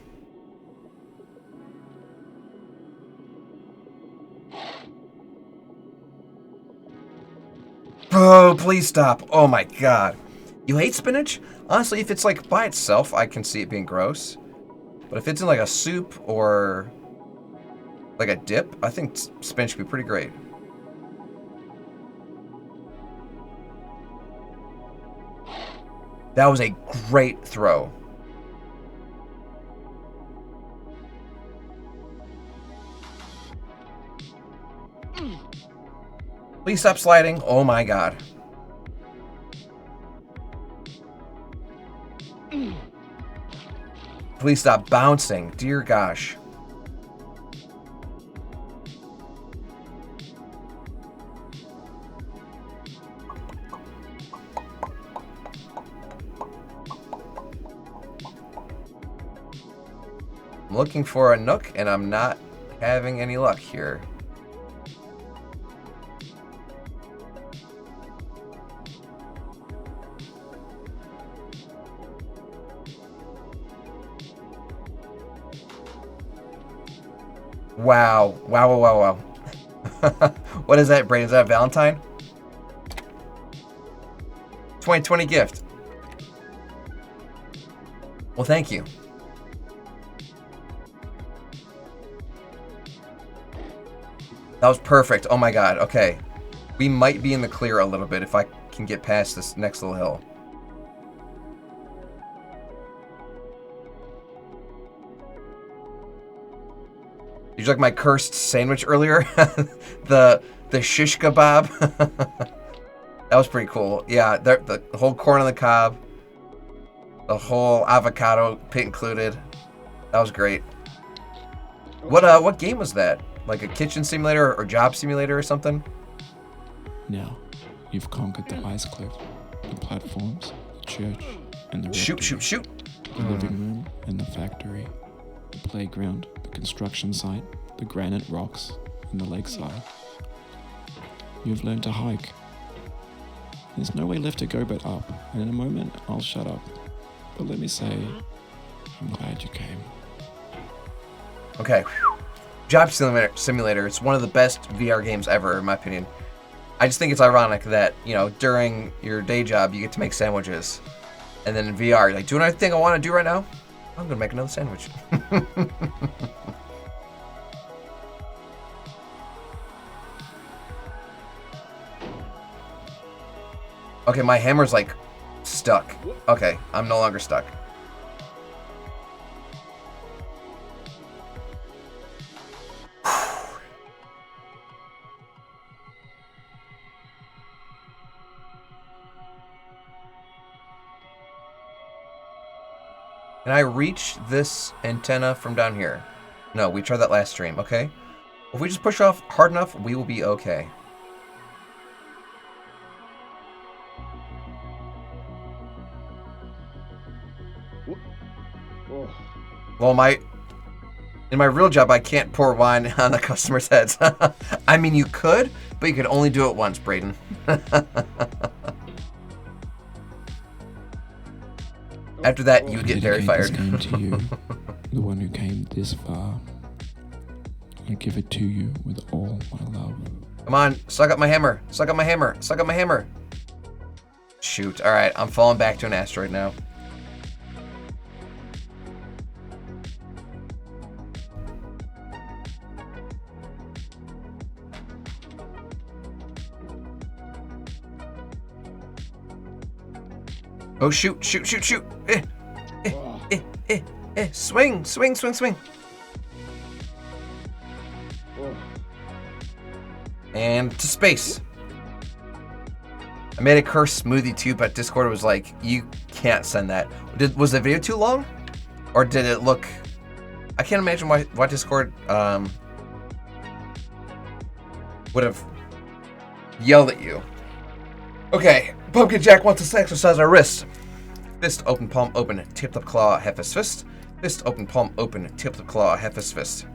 Oh, please stop. Oh my god. You hate spinach? Honestly, if it's like by itself, I can see it being gross. But if it's in like a soup or like a dip, I think spinach could be pretty great. That was a great throw. Please stop sliding. Oh my god. Please stop bouncing. Dear gosh. I'm looking for a nook and I'm not having any luck here. Wow. Wow, wow, wow, wow. What is that, Brayden? Is that Valentine? 2020 gift. Well, thank you. That was perfect. Oh my god. Okay. We might be in the clear a little bit if I can get past this next little hill. Did you like my cursed sandwich earlier? the shish kebab. That was pretty cool. Yeah, the whole corn on the cob, the whole avocado pit included. That was great. What game was that? Like a kitchen simulator or job simulator or something? Now, you've conquered the ice cliff, the platforms, the church, and the shoot. The living room and the factory, the playground, the construction site, the granite rocks, and the lakeside. You've learned to hike. There's no way left to go but up, and in a moment, I'll shut up. But let me say, I'm glad you came. Okay. Job Simulator, it's one of the best VR games ever, in my opinion. I just think it's ironic that, you know, during your day job, you get to make sandwiches. And then in VR, you're like, doing everything I want to do right now? I'm going to make another sandwich. Okay, my hammer's like stuck. Okay, I'm no longer stuck. Can I reach this antenna from down here? No, we tried that last stream, okay? If we just push off hard enough, we will be okay. Well, in my real job, I can't pour wine on the customers' heads. I mean, you could, but you could only do it once, Brayden. After that, you would get very fired. This game to you, the one who came this far. I give it to you with all my love. Come on, suck up my hammer. Suck up my hammer. Suck up my hammer. Shoot. All right, I'm falling back to an asteroid now. Oh, shoot, shoot, shoot, shoot. Swing, swing, swing, swing. And to space. I made a curse smoothie too, but Discord was like, you can't send that. Was the video too long? Or did it look... I can't imagine why Discord would have yelled at you. Okay, Pumpkin Jack wants us to exercise our wrists. Fist, open palm, open, tipped up claw, half his fist. Fist, open palm, open, tipped up claw, half his fist.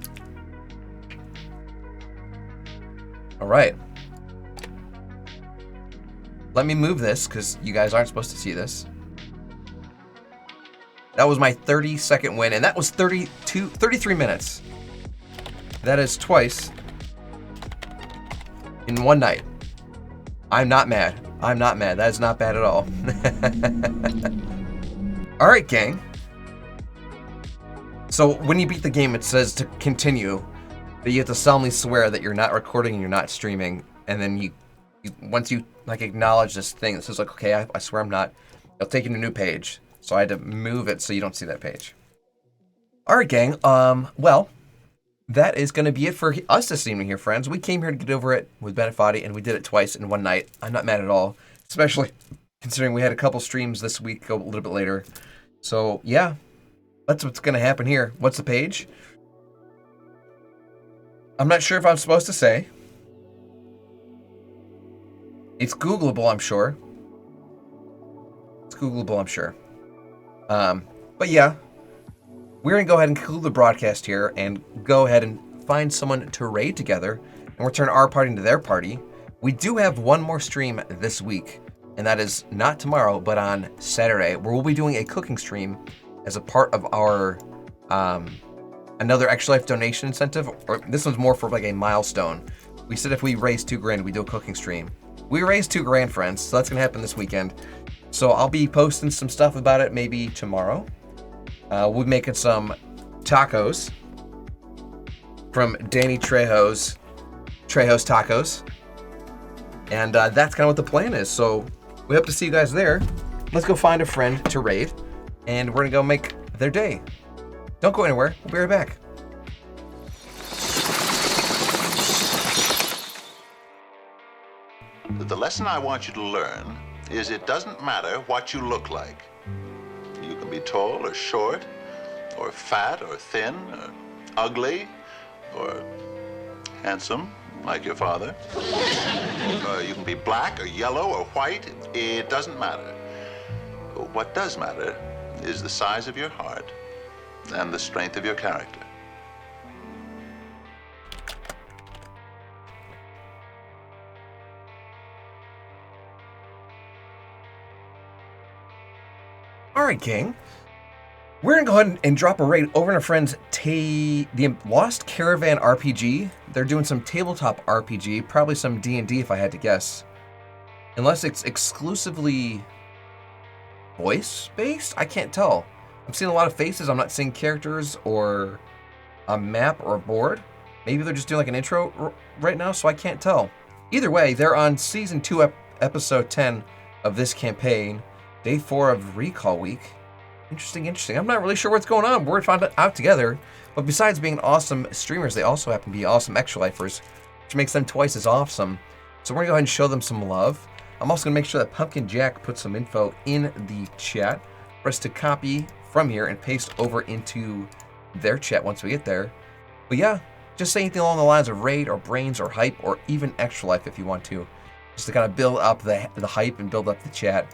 All right. Let me move this because you guys aren't supposed to see this. That was my 30-second win, and that was 33 minutes. That is twice in one night. I'm not mad. I'm not mad. That is not bad at all. All right, gang. So when you beat the game, it says to continue, but you have to solemnly swear that you're not recording and you're not streaming. And then you once you like acknowledge this thing, it says like, okay, I swear I'm not. It'll take you to a new page. So I had to move it so you don't see that page. All right, gang. Well, that is going to be it for us this evening here, friends. We came here to get over it with Bennett Foddy, and we did it twice in one night. I'm not mad at all, especially considering we had a couple streams this week go a little bit later. So, yeah, that's what's going to happen here. What's the page? I'm not sure if I'm supposed to say. It's Googleable, I'm sure. It's Googleable, I'm sure. But yeah, we're going to go ahead and conclude the broadcast here and go ahead and find someone to raid together and return our party into their party. We do have one more stream this week, and that is not tomorrow, but on Saturday, where we'll be doing a cooking stream as a part of our another Extra Life donation incentive. Or this one's more for like a milestone. We said if we raise $2,000, we do a cooking stream. We raised $2,000, friends, so that's going to happen this weekend. So I'll be posting some stuff about it maybe tomorrow. We'll be making some tacos from Danny Trejo's Tacos. And that's kind of what the plan is. So we hope to see you guys there. Let's go find a friend to raid. And we're going to go make their day. Don't go anywhere. We'll be right back. The lesson I want you to learn is it doesn't matter what you look like. You can be tall or short, or fat or thin, or ugly, or handsome, like your father. You can be black or yellow or white. It doesn't matter. What does matter is the size of your heart and the strength of your character. Alright, gang. We're going to go ahead and drop a raid over to our friends the Lost Caravan RPG. They're doing some tabletop RPG, probably some D&D if I had to guess. Unless it's exclusively voice-based? I can't tell. I'm seeing a lot of faces. I'm not seeing characters or a map or a board. Maybe they're just doing like an intro right now, so I can't tell. Either way, they're on Season 2, Episode 10 of this campaign. Day 4 of Recall Week. Interesting. I'm not really sure what's going on. We're going to find out together. But besides being awesome streamers, they also happen to be awesome extra lifers, which makes them twice as awesome. So we're going to go ahead and show them some love. I'm also going to make sure that Pumpkin Jack puts some info in the chat for us to copy from here and paste over into their chat once we get there. But yeah, just say anything along the lines of raid or brains or hype or even extra life if you want to. Just to kind of build up the hype and build up the chat.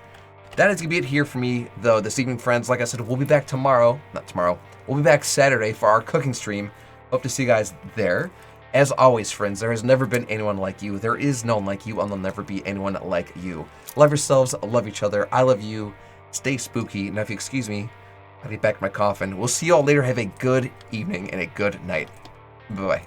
That is going to be it here for me, though, this evening, friends. Like I said, we'll be back tomorrow. Not tomorrow. We'll be back Saturday for our cooking stream. Hope to see you guys there. As always, friends, there has never been anyone like you. There is no one like you, and there'll never be anyone like you. Love yourselves. Love each other. I love you. Stay spooky. Now, if you excuse me, I'll get back to my coffin. We'll see you all later. Have a good evening and a good night. Bye-bye.